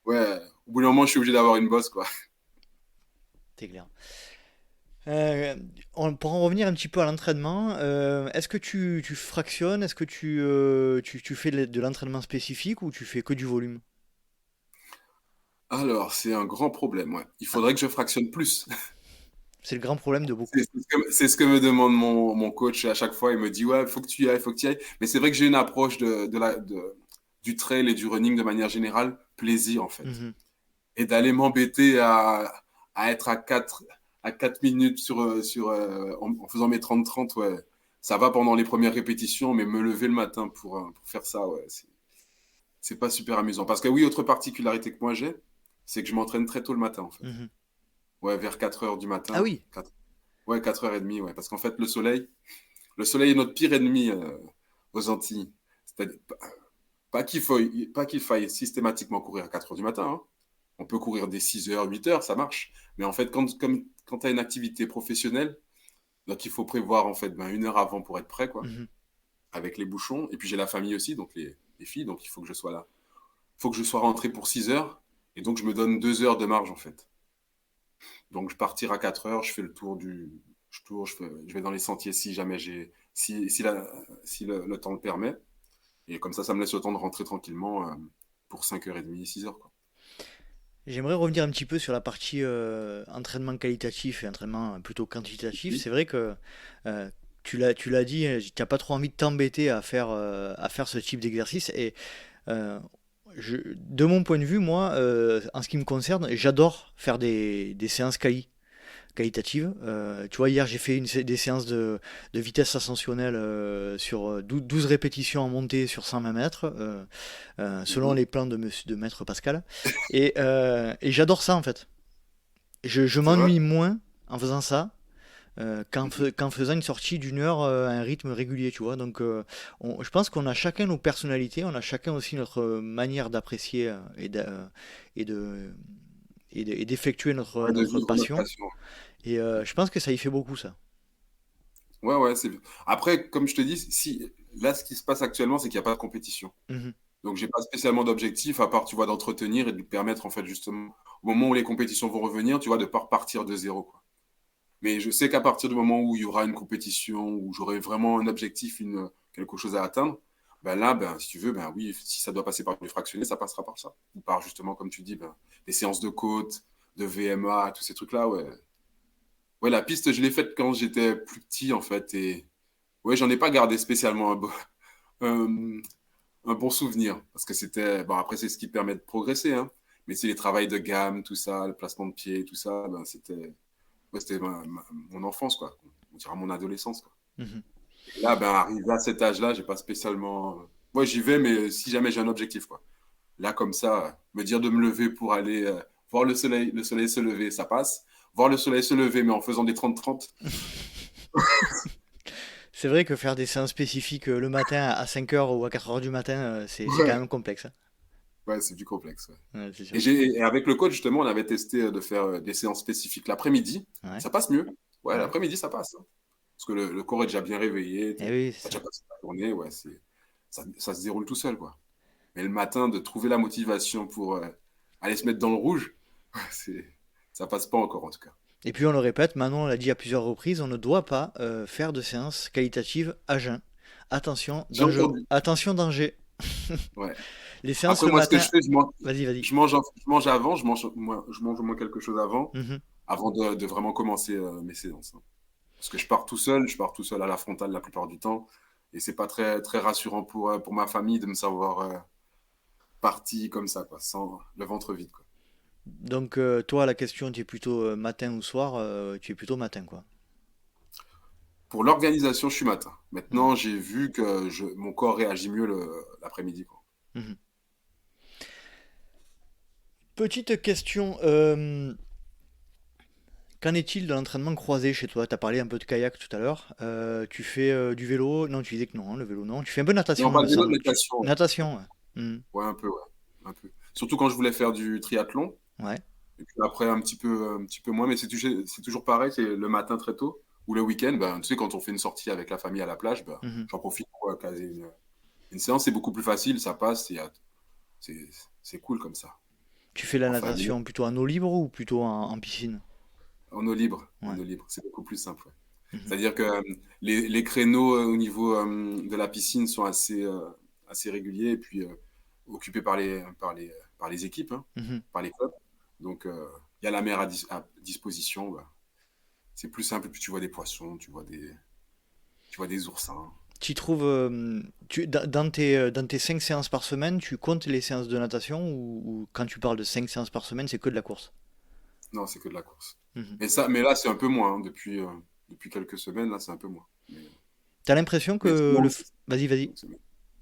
ouais, au bout d'un moment, je suis obligé d'avoir une bosse, quoi. c'est clair. Euh, pour en revenir un petit peu à l'entraînement, est-ce que tu fractionnes? Est-ce que tu fais de l'entraînement spécifique ou tu fais que du volume? Alors, c'est un grand problème, ouais. Il Ah, faudrait que je fractionne plus. c'est le grand problème de C'est beaucoup. c'est c'est ce que me demande mon coach à chaque fois. Il me dit, ouais, il faut que tu y ailles, il faut que tu y ailles. Mais c'est vrai que j'ai une approche du trail et du running de manière générale, plaisir en fait. Mhm. Et d'aller m'embêter à être à 4 minutes en faisant mes 30-30, ouais. Ça va pendant les premières répétitions, mais me lever le matin pour faire ça, ouais, c'est pas super amusant. Parce que oui, autre particularité que moi j'ai, c'est que je m'entraîne très tôt le matin en fait. Mhm. Ouais, vers 4 heures du Ah matin. oui. Ouais, 4h30, ouais. Parce qu'en fait, le soleil est notre pire ennemi aux Antilles. C'est-à-dire, pas qu'il faille systématiquement courir à 4 heures du matin, hein. On peut courir des 6 heures, 8 heures, ça marche. Mais en fait, quand tu as une activité professionnelle, donc il faut prévoir en fait 1 heure avant pour être prêt, quoi, Mhm. avec les bouchons. Et puis j'ai la famille aussi, donc les filles, donc il faut que je sois là. Il faut que je sois rentré pour 6 heures. Et donc je me donne 2 heures de marge en fait. Donc, je partir à 4 heures, je fais le tour du. Je tourne, je vais dans les sentiers si jamais si le temps le permet. Et comme ça me laisse le temps de rentrer tranquillement pour 5h30, 6 heures, quoi. J'aimerais revenir un petit peu sur la partie entraînement qualitatif et entraînement plutôt quantitatif. Oui. C'est vrai que euh, tu l'as dit, tu n'as pas trop envie de t'embêter à faire ce type d'exercice. Et euh, de mon point de vue, moi, en ce qui me concerne, j'adore faire des séances qualitative. Tu vois, hier, j'ai fait des séances de vitesse ascensionnelle sur 12 répétitions en montée sur 120 mètres, selon Mhm. les plans de Maître Pascal. Et j'adore ça, en fait. Je C'est vrai. m'ennuie moins en faisant ça Mhm. qu'en faisant une sortie d'une heure à un rythme régulier, tu vois. Donc, je pense qu'on a chacun nos personnalités, on a chacun aussi notre manière d'apprécier et de, et d'effectuer Ouais, de notre vivre notre passion. passion. Et je pense que ça y fait beaucoup, ça. Ouais, ouais, c'est. Après, comme je te dis, là, ce qui se passe actuellement, c'est qu'il n'y a pas de compétition. Mhm. Donc, j'ai pas spécialement d'objectif, à part, tu vois, d'entretenir et de lui permettre, en fait, justement, au moment où les compétitions vont revenir, tu vois, de ne pas repartir de zéro, quoi. Mais je sais qu'à partir du moment où il y aura une compétition, où j'aurai vraiment un objectif, quelque chose à atteindre, ben là, ben, si tu veux, ben oui, si ça doit passer par du fractionné, ça passera par ça. Ou par justement, comme tu dis, ben, des séances de côte, de VMA, tous ces trucs-là, ouais. Ouais, la piste, je l'ai faite quand j'étais plus petit, en fait. Et ouais, j'en ai pas gardé spécialement un, un bon souvenir. Parce que c'était. Bon, après, c'est ce qui permet de progresser, hein. Mais c'est les travails de gamme, tout ça, le placement de pied, tout ça, ben, c'était mon enfance, quoi. On dirait mon adolescence, quoi. Mhm. Et là, ben, arrivé à cet âge-là, j'ai pas spécialement. Moi, j'y vais, mais si jamais j'ai un objectif, quoi. Là, comme ça, me dire de me lever pour aller voir le soleil se lever, ça passe. Voir le soleil se lever, mais en faisant des 30-30, C'est vrai que faire des séances spécifiques le matin à 5 heures ou à 4 heures du matin, c'est quand ouais, même complexe, hein. ouais, c'est du complexe. Ouais. Ouais, c'est sûr. Et avec le coach, justement, on avait testé de faire des séances spécifiques l'après-midi. Ouais, Ça passe mieux. Ouais, ouais. l'après-midi, ça passe, hein. Parce que le corps est déjà bien réveillé, Eh oui, c'est t'as déjà ça. passé la journée, ouais, ça se déroule tout seul, quoi. Mais le matin, de trouver la motivation pour aller se mettre dans le rouge, c'est, ça passe pas encore, en tout cas. Et puis on le répète, Manon l'a dit à plusieurs reprises, on ne doit pas faire de séances qualitatives à jeun. Attention, J'ai danger. entendu. Attention, danger. Ouais. Les séances Après, le moi, ce que matin. je fais, Vas-y, vas-y. je mange avant, je mange au moins quelque chose avant, Mhm. avant de vraiment commencer mes séances, hein. Parce que je pars tout seul à la frontale la plupart du temps. Et c'est pas très, très rassurant pour ma famille de me savoir parti comme ça, quoi, sans le ventre vide, quoi. Donc toi, la question, tu es plutôt matin ou soir, tu es plutôt matin, quoi. Pour l'organisation, je suis matin. Mhm. Maintenant, j'ai vu que mon corps réagit mieux l'après-midi, quoi. Mhm. Petite question, qu'en est-il de l'entraînement croisé chez toi? Tu as parlé un peu de kayak tout à l'heure. Tu fais du vélo? Non, tu disais que non, hein, le vélo non. Tu fais un peu de Non, natation, il pas me de vélo, semble. de natation. Natation, ouais. Mhm. Ouais, un peu, ouais. Un peu. Surtout quand je voulais faire du triathlon. Ouais. Et puis après, un petit peu moins. Mais c'est toujours pareil, c'est le matin très tôt. Ou le week-end, ben, tu sais, quand on fait une sortie avec la famille à la plage, ben, Mhm. j'en profite pour caser une séance. C'est beaucoup plus facile, ça passe. C'est c'est cool comme ça. Tu fais la En famille. natation plutôt en eau libre ou plutôt en piscine? En eau libre, Ouais. c'est beaucoup plus simple. Ouais. Mhm. C'est-à-dire que les créneaux au niveau de la piscine sont assez réguliers et puis occupés par les équipes, hein, Mhm. par les clubs. Donc, il y a la mer à disposition. Bah. C'est plus simple, puis tu vois des poissons, tu vois des oursins. Tu trouves, dans tes 5 séances par semaine, tu comptes les séances de natation ou quand tu parles de 5 séances par semaine, c'est que de la course? Non, c'est que de la course. Mhm. Mais là, c'est un peu moins. Hein, depuis quelques semaines, là, c'est un peu moins. T'as l'impression Mais que sinon, Vas-y, vas-y.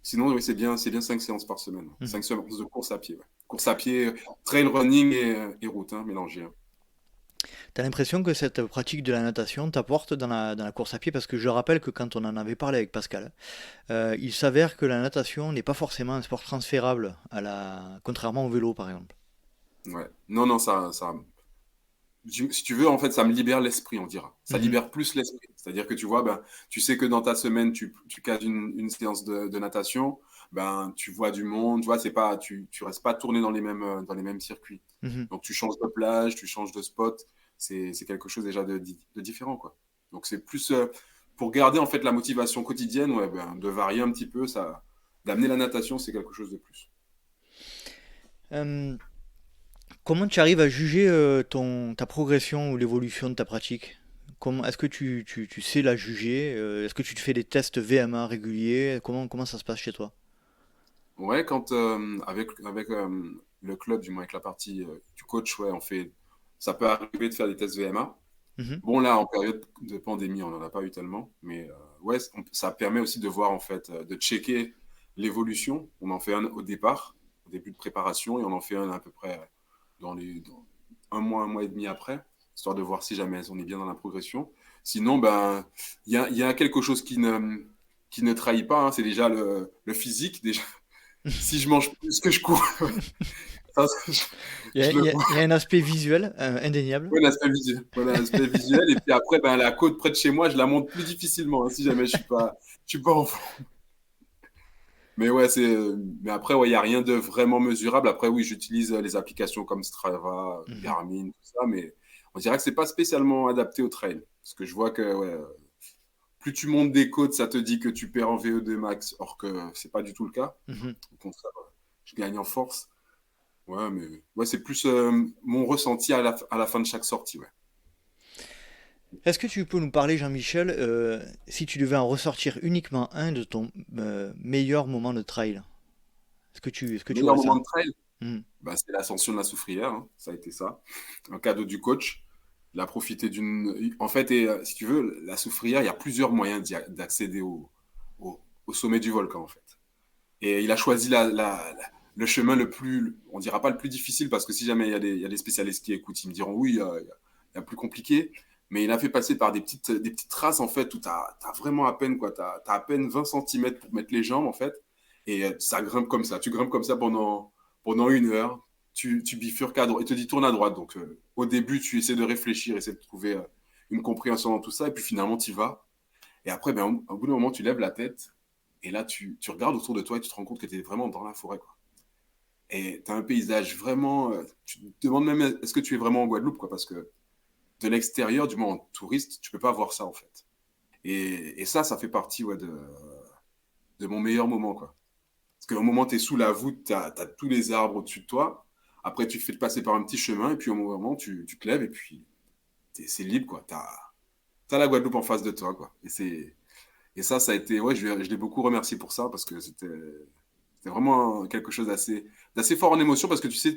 sinon, oui, c'est bien 5 séances par semaine. Mhm. 5 séances de course à pied. Ouais. Course à pied, trail running et route, hein, mélangées. Hein. T'as l'impression que cette pratique de la natation t'apporte dans la course à pied parce que je rappelle que quand on en avait parlé avec Pascal, il s'avère que la natation n'est pas forcément un sport transférable contrairement au vélo par exemple. Ouais. Non, non, si tu veux, en fait, ça me libère l'esprit, on dira. Ça Mhm. libère plus l'esprit. C'est-à-dire que tu vois, ben, tu sais que dans ta semaine, tu cales une séance de natation, ben, tu vois du monde, tu vois, tu restes pas tourné dans les mêmes circuits. Mhm. Donc, tu changes de plage, tu changes de spot. C'est quelque chose déjà de différent, quoi. Donc, c'est plus pour garder, en fait, la motivation quotidienne, ouais, ben, de varier un petit peu, d'amener la natation, c'est quelque chose de plus. Euh, Comment tu arrives à juger ta progression ou l'évolution de ta pratique? Est-ce que tu sais la juger? Est-ce que tu te fais des tests VMA réguliers? Comment ça se passe chez toi? Ouais, avec le club, du moins avec la partie du coach, ouais, ça peut arriver de faire des tests VMA. Mhm. Bon, là, en période de pandémie, on n'en a pas eu tellement, mais ouais, ça permet aussi de voir, en fait, de checker l'évolution. On en fait un au départ, au début de préparation, et on en fait un à peu près dans un mois et demi après, histoire de voir si jamais on est bien dans la progression. Sinon, ben, il y a quelque chose qui ne trahit pas, hein, c'est déjà le physique. Déjà, si je mange plus que je cours, ça, je le vois. Il y a un aspect visuel indéniable. Ouais, l'aspect visuel. Et puis après, ben, la côte près de chez moi, je la monte plus difficilement, hein, si jamais je suis pas en forme. Mais ouais, mais après, ouais, il n'y a rien de vraiment mesurable. Après, oui, j'utilise les applications comme Strava, Mhm. Garmin, tout ça, mais on dirait que c'est pas spécialement adapté au trail. Parce que je vois que ouais, plus tu montes des côtes, ça te dit que tu perds en VO2 max, or que c'est pas du tout le cas. Mhm. Au contraire, je gagne en force. Ouais, mais ouais, c'est plus mon ressenti à la fin de chaque sortie, ouais. Est-ce que tu peux nous parler, Jean-Michel, si tu devais en ressortir uniquement un de ton meilleur moment de trail? Est-ce que tu Meilleur aurais moment ça? de trail, Mhm. bah, c'est l'ascension de la Soufrière, hein. Ça a été ça. Un cadeau du coach. Il a profité d'une. En fait, si tu veux, la Soufrière, il y a plusieurs moyens d'accéder au sommet du volcan, en fait. Et il a choisi le chemin le plus, on dira pas le plus difficile, parce que si jamais il y a des spécialistes qui écoutent, ils me diront oui, il y a plus compliqué. Mais il a fait passer par des petites traces, en fait, où tu as vraiment à peine, quoi. Tu as à peine 20 centimètres pour mettre les jambes, en fait. Et ça grimpe comme ça. Tu grimpes comme ça pendant 1 heure. Tu bifurques à droite. Il te dit tourne à droite. Donc, au début, tu essaies de réfléchir, essaies de trouver une compréhension dans tout ça. Et puis finalement, tu y vas. Et après, ben, au bout d'un moment, tu lèves la tête. Et là, tu regardes autour de toi et tu te rends compte que tu es vraiment dans la forêt, quoi. Et tu as un paysage vraiment. Tu te demandes même est-ce que tu es vraiment en Guadeloupe, quoi. Parce que de l'extérieur, du moins en touriste, tu peux pas voir ça, en fait. Et ça fait partie, ouais, de mon meilleur moment, quoi. Parce qu'au moment où tu es sous la voûte, tu as tous les arbres au-dessus de toi. Après, tu te fais passer par un petit chemin. Et puis, au moment, tu te lèves et puis c'est libre, quoi. Tu as la Guadeloupe en face de toi, quoi. Et ça a été. Ouais, je l'ai beaucoup remercié pour ça parce que c'était vraiment quelque chose d'assez fort en émotion parce que tu sais,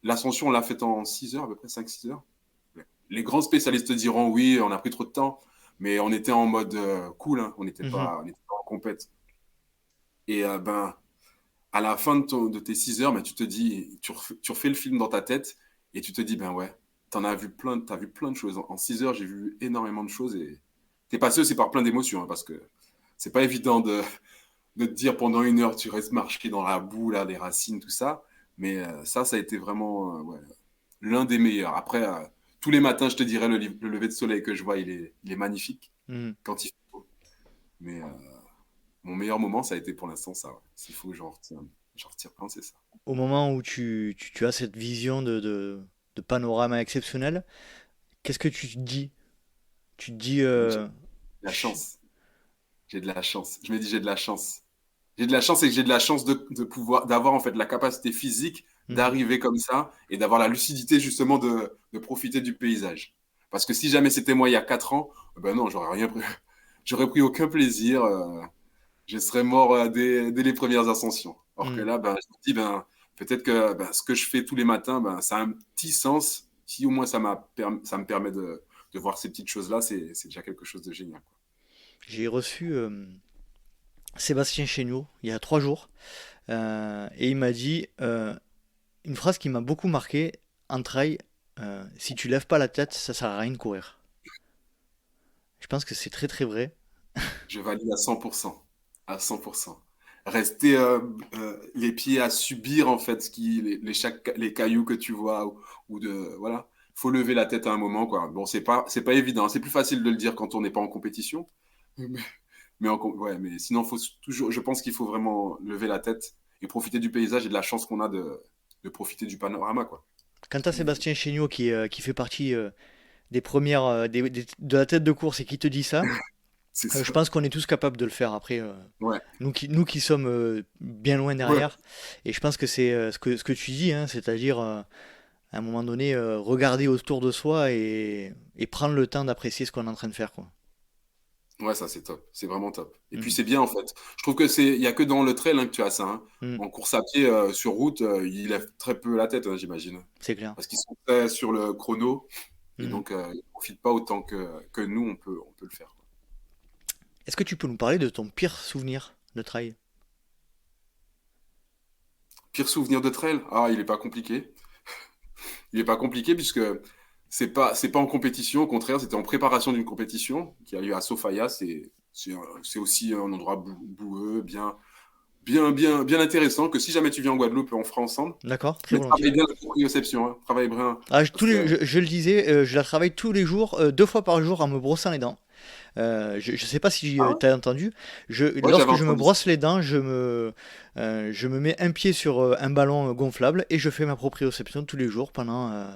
l'ascension, on l'a faite en 6 heures, à peu près 5-6 heures. Les grands spécialistes te diront oui, on a pris trop de temps, mais on était en mode cool, hein. Mhm. On n'était pas en compète. Et ben, à la fin de tes 6 heures, ben, tu te dis, tu refais le film dans ta tête et tu te dis, ben ouais, t'as vu plein de choses. En 6 heures, j'ai vu énormément de choses et t'es passé aussi par plein d'émotions, hein, parce que c'est pas évident de te dire pendant 1 heure, tu restes marqué dans la boue, là, les racines, tout ça. Mais ça a été vraiment ouais, l'un des meilleurs. Après, tous les matins, je te dirais, le lever de soleil que je vois, il est magnifique Mhm. quand il fait beau. Mais mon meilleur moment, ça a été pour l'instant ça. Ouais. S'il faut que j'en retire un, c'est ça. Au moment où tu as cette vision de panorama exceptionnel, qu'est-ce que tu te dis? Tu te dis, Je me dis, la je- chance. J'ai de la chance. Je me dis, j'ai de la chance. J'ai de la chance et que j'ai de la chance de pouvoir, d'avoir en fait la capacité physique Mhm. d'arriver comme ça et d'avoir la lucidité justement de profiter du paysage. Parce que si jamais c'était moi il y a 4 ans, ben non, j'aurais rien pris. J'aurais pris aucun plaisir. Je serais mort dès les premières ascensions. Or que Mhm. là, ben, je me dis, ben, peut-être que ben, ce que je fais tous les matins, ben, ça a un petit sens. Si au moins ça me permet de voir ces petites choses-là, c'est déjà quelque chose de génial. J'ai reçu Sébastien Chéniaud il y a 3 jours et il m'a dit une phrase qui m'a beaucoup marqué en trail, si tu lèves pas la tête, ça sert à rien de courir. Je pense que c'est très très vrai. Je valide à 100%. À 100%. Rester les pieds à subir, en fait, les cailloux que tu vois, ou de, voilà. Faut lever la tête à un moment, quoi. Bon, c'est pas évident. C'est plus facile de le dire quand on n'est pas en compétition. Mais, ouais, mais sinon, toujours, je pense qu'il faut vraiment lever la tête et profiter du paysage et de la chance qu'on a de profiter du panorama, quoi. Quant à Sébastien Chéniaud qui fait partie des premières de la tête de course et qui te dit ça, C'est je ça. pense qu'on est tous capables de le faire après. Ouais. Nous qui sommes bien loin Ouais. derrière. Et je pense que c'est ce que tu dis, hein, c'est-à-dire à un moment donné, regarder autour de soi et prendre le temps d'apprécier ce qu'on est en train de faire, quoi. Ouais, ça c'est top, c'est vraiment top. Et puis Mm. c'est bien en fait. Je trouve que il y a que dans le trail hein, que tu as ça. Hein. Mm. En course à pied, sur route, ils lèvent très peu la tête, hein, j'imagine. C'est clair. Parce qu'ils sont très sur le chrono et Mm. donc ils profitent pas autant que nous, on peut le faire. Est-ce que tu peux nous parler de ton pire souvenir de trail? Pire souvenir de trail? Ah, il est pas compliqué. Il est pas compliqué puisque c'est pas en compétition, au contraire, c'était en préparation d'une compétition qui a lieu à Sofia. C'est aussi un endroit boueux, bien intéressant que si jamais tu viens en Guadeloupe, on fera ensemble. D'accord, très Mais volontiers. travaille bien la proprioception, hein. Travaille bien. Ah, Parce que, je le disais, je la travaille tous les jours, 2 fois par jour en me brossant les dents. Je ne sais pas si ah ouais, tu as entendu. ouais, j'avais Lorsque je me entendu ça. brosse les dents, je me mets un pied sur un ballon gonflable et je fais ma proprioception tous les jours pendant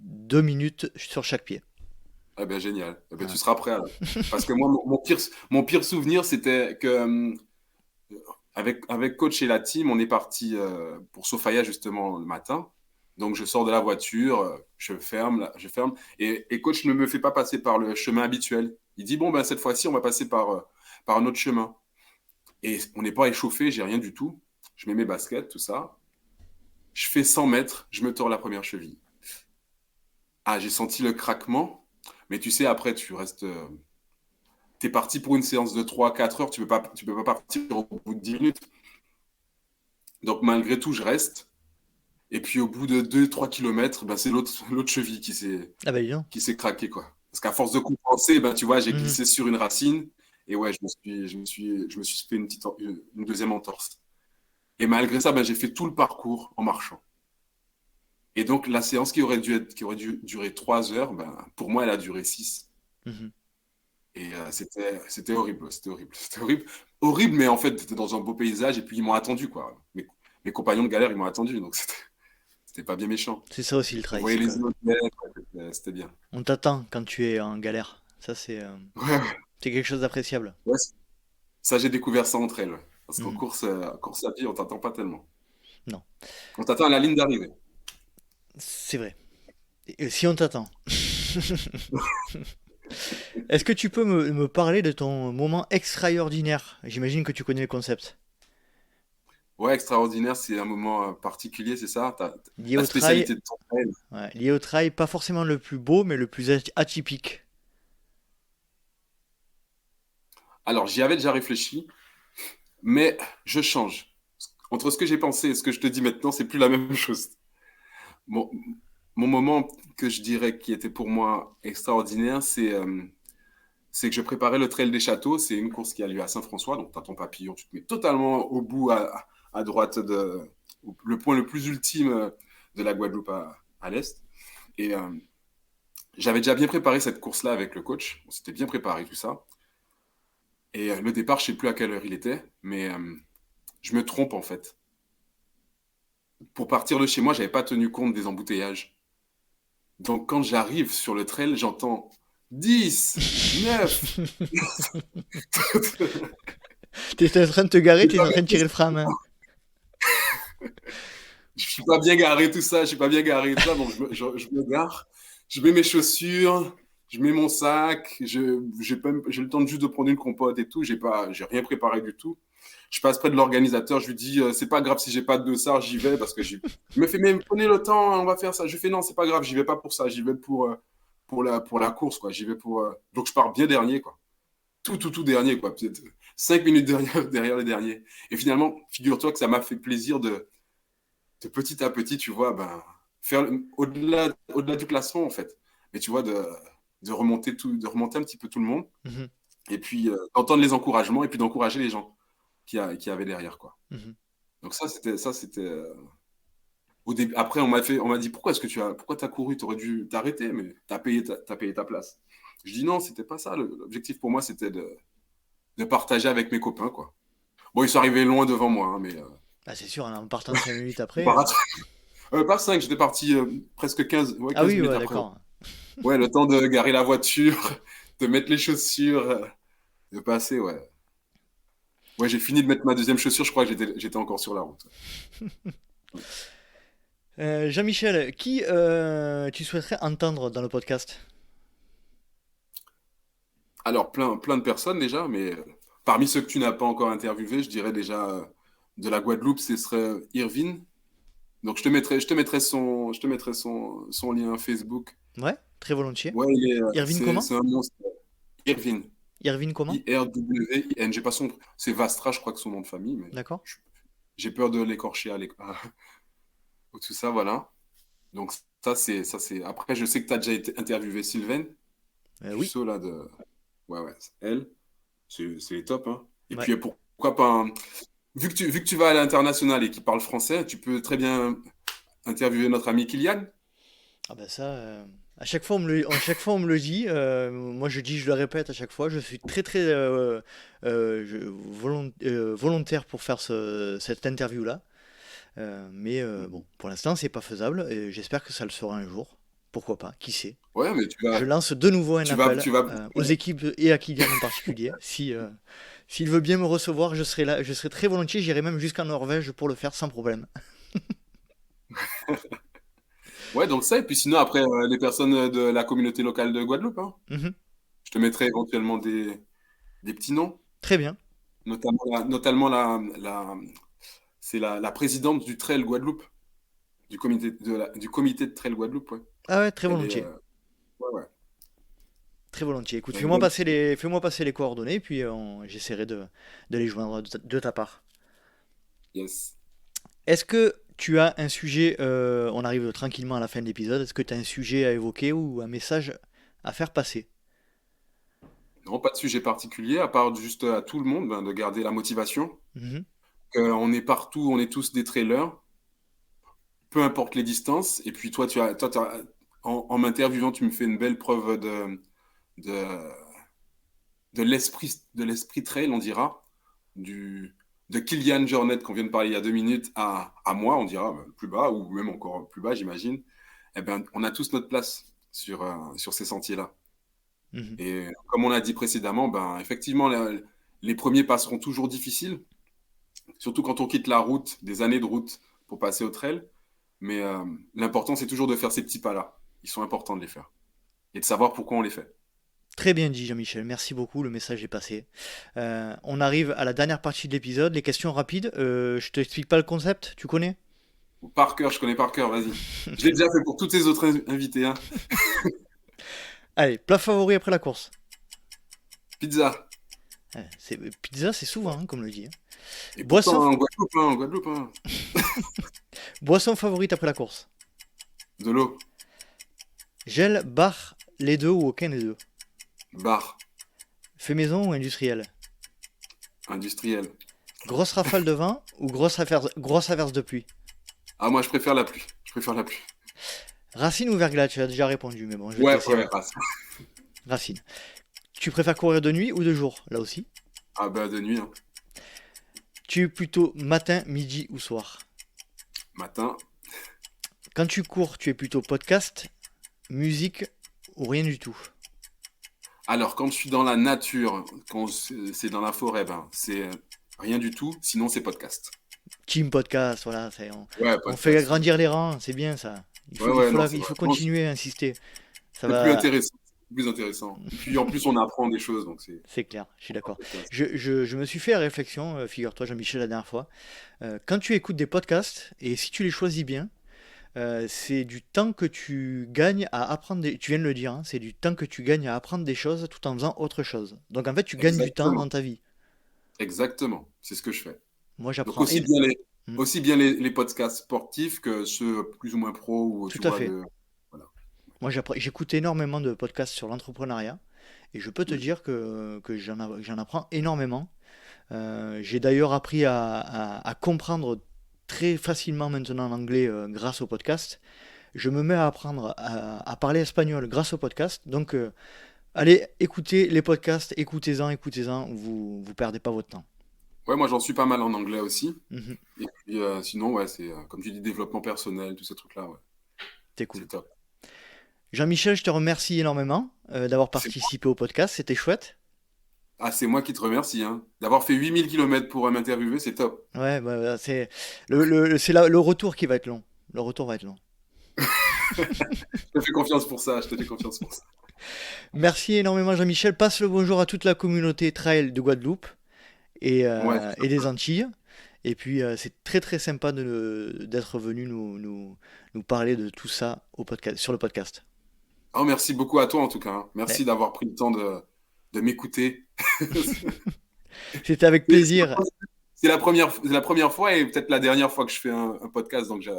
2 minutes sur chaque pied. Eh ben, génial. Eh ben, tu Voilà. seras prêt alors. Parce que moi, mon pire souvenir, c'était que avec coach et la team, on est parti pour Sofia justement le matin. Donc, je sors de la voiture, je ferme. Et coach ne me fait pas passer par le chemin habituel. Il dit, bon, ben, cette fois-ci, on va passer par un autre chemin. Et on n'est pas échauffé, j'ai rien du tout. Je mets mes baskets, tout ça. Je fais 100 mètres, je me tords la première cheville. Ah, j'ai senti le craquement, mais tu sais, après, t'es parti pour une séance de 3 4 heures, tu peux pas partir au bout de 10 minutes. Donc, malgré tout, je reste. Et puis, au bout de 2 3 kilomètres, ben, c'est l'autre cheville Ah bah dis donc. qui s'est craquée, quoi. Parce qu'à force de compenser, ben, tu vois, j'ai Mhm. glissé sur une racine. Et ouais, je me suis fait une deuxième entorse. Et malgré ça, ben, j'ai fait tout le parcours en marchant. Et donc, la séance qui aurait dû durer 3 heures, ben, pour moi, elle a duré 6. Mhm. Et c'était horrible, c'était horrible, c'était horrible. Horrible, mais en fait, c'était dans un beau paysage et puis ils m'ont attendu, quoi. Mes compagnons de galère, ils m'ont attendu, donc c'était pas bien méchant. C'est ça aussi le On trail, voyait c'est que les autres, ouais, c'était bien. on t'attend quand tu es en galère. Ça Ouais, ouais, c'est quelque chose d'appréciable. ouais, ça, j'ai découvert ça entre elles. Parce qu'en Mhm. course à pied, on t'attend pas tellement. Non, On t'attend à la ligne d'arrivée. c'est vrai. Si on t'attend. Est-ce que tu peux me parler de ton moment extraordinaire? J'imagine que tu connais le concept. Ouais, extraordinaire, c'est un moment particulier, c'est ça? Lié La au trail, spécialité de ton trail. ouais, lié au trail, pas forcément le plus beau, mais le plus atypique. Alors, j'y avais déjà réfléchi, mais je change. Entre ce que j'ai pensé et ce que je te dis maintenant, c'est plus la même chose. Mon, mon moment que je dirais qui était pour moi extraordinaire, c'est que je préparais le Trail des Châteaux. C'est une course qui a lieu à Saint-François, donc tu as ton papillon, tu te mets totalement au bout, à droite, le point le plus ultime de la Guadeloupe à l'est. Et j'avais déjà bien préparé cette course-là avec le coach. On s'était bien préparé, tout ça. Et le départ, je ne sais plus à quelle heure il était, mais je me trompe en fait. Pour partir de chez moi, je n'avais pas tenu compte des embouteillages. Donc, quand j'arrive sur le trail, j'entends 10, 9. T'es en train de te garer, t'es en train de tirer le frein à main. Je suis pas bien garé, tout ça. Je suis pas bien garé, tout ça. Donc, je me gare. Je mets mes chaussures. Je mets mon sac. J'ai le temps juste de prendre une compote et tout. J'ai rien préparé du tout. Je passe près de l'organisateur. Je lui dis, c'est pas grave si j'ai pas de dossard, j'y vais parce que il me fait, mais prenez le temps, on va faire ça. Je fais, non, c'est pas grave, j'y vais pas pour ça. J'y vais pour la course, quoi. J'y vais donc, je pars bien dernier, quoi. Tout dernier, quoi. Peut-être 5 minutes derrière les derniers. Et finalement, figure-toi que ça m'a fait plaisir de petit à petit, tu vois, ben, faire au-delà du classement, en fait. Mais tu vois, de remonter un petit peu tout le monde. Mhm, Et puis, d'entendre les encouragements et puis d'encourager les gens qui avaient derrière, quoi. mhm. Donc c'était au début. Après, on m'a dit pourquoi t'as couru, t'aurais dû t'arrêter, mais t'as payé ta place. Je dis non, c'était pas ça. L'objectif pour moi, c'était de partager avec mes copains, quoi. Bon, ils sont arrivés loin devant moi, hein, mais Ah, c'est sûr, en partant 5 minutes après. pas 5, j'étais parti presque 15, ouais, Ah 15 oui, minutes ouais, après. Ouais. d'accord. Ouais, le temps de garer la voiture, de mettre les chaussures, de passer, ouais. Ouais, j'ai fini de mettre ma deuxième chaussure, je crois que j'étais encore sur la route. Jean-Michel, qui tu souhaiterais entendre dans le podcast? Alors, plein de personnes déjà, mais parmi ceux que tu n'as pas encore interviewés, je dirais déjà de la Guadeloupe, ce serait Irvine. Donc, je te mettrai son lien Facebook. Ouais, très volontiers. Ouais, Irvine comment? c'est un monstre. Irvine. Irvine comment? Irwin. C'est Vastra, je crois que son nom de famille, mais D'accord. j'ai peur de l'écorcher tout ça, voilà. Donc, Après, je sais que tu as déjà été interviewé Sylvain, Oui, Puceau, là, de. Ouais, ouais, elle. C'est les top, hein. Et ouais. puis, pourquoi pas. Vu que tu vas à l'international et qu'il parle français, tu peux très bien interviewer notre ami Kylian. Ah bah ça, à chaque fois on me le dit. Moi je dis, je le répète à chaque fois. Je suis très très volontaire pour faire cette interview-là. Mais bon, pour l'instant c'est pas faisable. Et j'espère que ça le sera un jour. Pourquoi pas? Qui sait? Ouais, mais Je lance de nouveau un appel tu vas. aux équipes et à Kylian en particulier. Si s'il veut bien me recevoir, je serai là. Je serai très volontiers. J'irai même jusqu'en Norvège pour le faire sans problème. Ouais, donc ça, et puis sinon, après, les personnes de la communauté locale de Guadeloupe, hein. Mhm. Je te mettrai éventuellement des petits noms, Très bien. notamment c'est la présidente du Trail Guadeloupe, du comité de Trail Guadeloupe, ouais. Ah ouais, très Elle est, volontiers. ouais, ouais. Très volontiers. Écoute, Elle a une bonne. fais-moi passer les coordonnées, puis j'essaierai de les joindre de ta part. Yes. Est-ce que tu as un sujet, on arrive tranquillement à la fin de l'épisode, est-ce que tu as un sujet à évoquer ou un message à faire passer? Non, pas de sujet particulier, à part juste à tout le monde ben, de garder la motivation. Mhm. On est partout, on est tous des trailers, peu importe les distances. Et puis en m'interviewant, tu me fais une belle preuve de, de l'esprit trail, on dira, du, de Kylian Jornet qu'on vient de parler il y a 2 minutes à moi, on dira plus bas, ou même encore plus bas, j'imagine. Eh ben, on a tous notre place sur ces sentiers-là. Mhm. Et comme on l'a dit précédemment, ben, effectivement, les premiers passeront toujours difficiles, surtout quand on quitte la route, des années de route pour passer au trail. Mais l'important, c'est toujours de faire ces petits pas-là. Ils sont importants de les faire. Et de savoir pourquoi on les fait. Très bien dit Jean-Michel, merci beaucoup, le message est passé. On arrive à la dernière partie de l'épisode, les questions rapides. Je t'explique pas le concept, tu connais? Par cœur, je connais par cœur, vas-y. Je l'ai déjà fait pour tous tes autres invités. Hein. Allez, plat favori après la course. Pizza. Pizza, c'est souvent, hein, comme le dit. Hein. Et pourtant, Boisson, En Guadeloupe, hein. boisson favorite après la course. De l'eau. Gel, bar, les deux ou aucun des deux. Bar. Fait maison ou industriel. Industriel. Grosse rafale de vent ou grosse averse de pluie. Ah, moi, je préfère la pluie. Je préfère la pluie. Racine ou verglas, tu as déjà répondu, mais bon, je vais te Ouais, laisser ouais, ah, Racine. Tu préfères courir de nuit ou de jour, là aussi. ah, bah, de nuit, hein. Tu es plutôt matin, midi ou soir. Matin. Quand tu cours, tu es plutôt podcast musique ou rien du tout? Alors, quand je suis dans la nature, quand c'est dans la forêt, ben, c'est rien du tout. Sinon, c'est podcast. Team podcast, voilà, Ouais, on fait podcast. agrandir les rangs, c'est bien ça. Ouais, ouais, non, c'est Il vrai. faut Non, continuer à insister. Ça c'est plus va, intéressant. C'est plus intéressant. Et puis, en plus, on apprend des choses, donc c'est c'est clair, je suis encore d'accord. podcast. Je me suis fait la réflexion, figure-toi Jean-Michel, la dernière fois. Quand tu écoutes des podcasts, et si tu les choisis bien, c'est du temps que tu gagnes à apprendre tu viens de le dire, hein, c'est du temps que tu gagnes à apprendre des choses tout en faisant autre chose. Donc en fait, tu gagnes du temps Exactement. dans ta vie. Exactement. C'est ce que je fais. Moi, Donc, j'apprends. Hmm, aussi bien les podcasts sportifs que ceux plus ou moins pro ou tout tu à vois, fait. voilà. Moi, j'écoute énormément de podcasts sur l'entrepreneuriat et je peux te Mm. dire que j'en apprends énormément. J'ai d'ailleurs appris à comprendre très facilement maintenant l'anglais grâce au podcast. Je me mets à apprendre à parler espagnol grâce au podcast. Donc, allez, écoutez les podcasts, écoutez-en, vous perdez pas votre temps. Ouais, moi, j'en suis pas mal en anglais aussi. Mhm, Et puis, sinon, ouais, c'est, comme tu dis, développement personnel, tous ces trucs-là, ouais. c'est cool. C'est top. Jean-Michel, je te remercie énormément d'avoir C'est participé au podcast, c'était chouette. Ah, c'est moi qui te remercie, hein. D'avoir fait 8 000 kilomètres pour m'interviewer, c'est top. Ouais, bah, c'est le retour qui va être long. Le retour va être long. Je te fais confiance pour ça, je te fais confiance pour ça. Merci énormément Jean-Michel. Passe le bonjour à toute la communauté trail de Guadeloupe Ouais, et des Antilles. Et puis c'est très très sympa d'être venu nous parler de tout ça au podcast, sur le podcast. oh, merci beaucoup à toi, en tout cas, hein. Mais Merci d'avoir pris le temps de m'écouter. c'était avec C'est plaisir. c'est la première fois et peut-être la dernière fois que je fais un podcast, donc je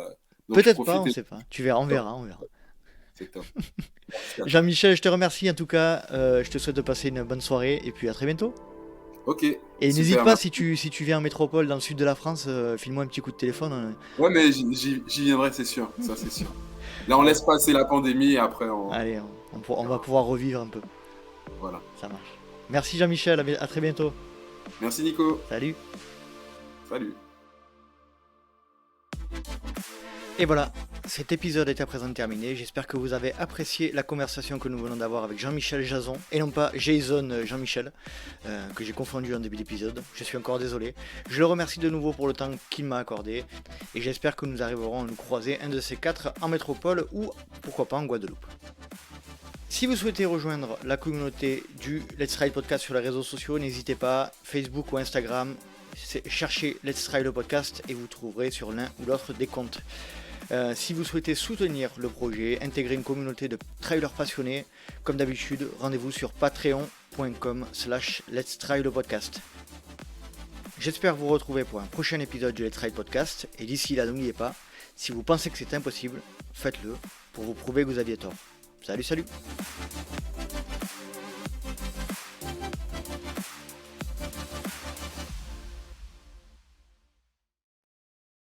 Peut-être pas, profite on et sait pas. Tu verras, on c'est top. verra, on verra. C'est top. Merci à toi. Jean-Michel, je te remercie en tout cas. Je te souhaite de passer une bonne soirée et puis à très bientôt. Ok, Et n'hésite super, pas merci. si tu viens en métropole dans le sud de la France, file-moi un petit coup de téléphone. Ouais, mais j'y viendrai, c'est sûr, ça c'est sûr. Là, on laisse passer la pandémie et après, Allez, on on va verra. pouvoir revivre un peu. Voilà. Ça marche. Merci Jean-Michel, à très bientôt. Merci Nico. Salut. Salut. Et voilà, cet épisode est à présent terminé. J'espère que vous avez apprécié la conversation que nous venons d'avoir avec Jean-Michel Jason, et non pas Jason Jean-Michel, que j'ai confondu en début d'épisode. Je suis encore désolé. Je le remercie de nouveau pour le temps qu'il m'a accordé, et j'espère que nous arriverons à nous croiser un de ces quatre en métropole ou pourquoi pas en Guadeloupe. Si vous souhaitez rejoindre la communauté du Let's Ride Podcast sur les réseaux sociaux, n'hésitez pas, Facebook ou Instagram, cherchez Let's Ride le podcast et vous trouverez sur l'un ou l'autre des comptes. Si vous souhaitez soutenir le projet, intégrer une communauté de trailers passionnés, comme d'habitude, rendez-vous sur patreon.com/Let's Try le podcast. J'espère vous retrouver pour un prochain épisode du Let's Ride Podcast, et d'ici là, n'oubliez pas, si vous pensez que c'est impossible, faites-le pour vous prouver que vous aviez tort. Salut, salut!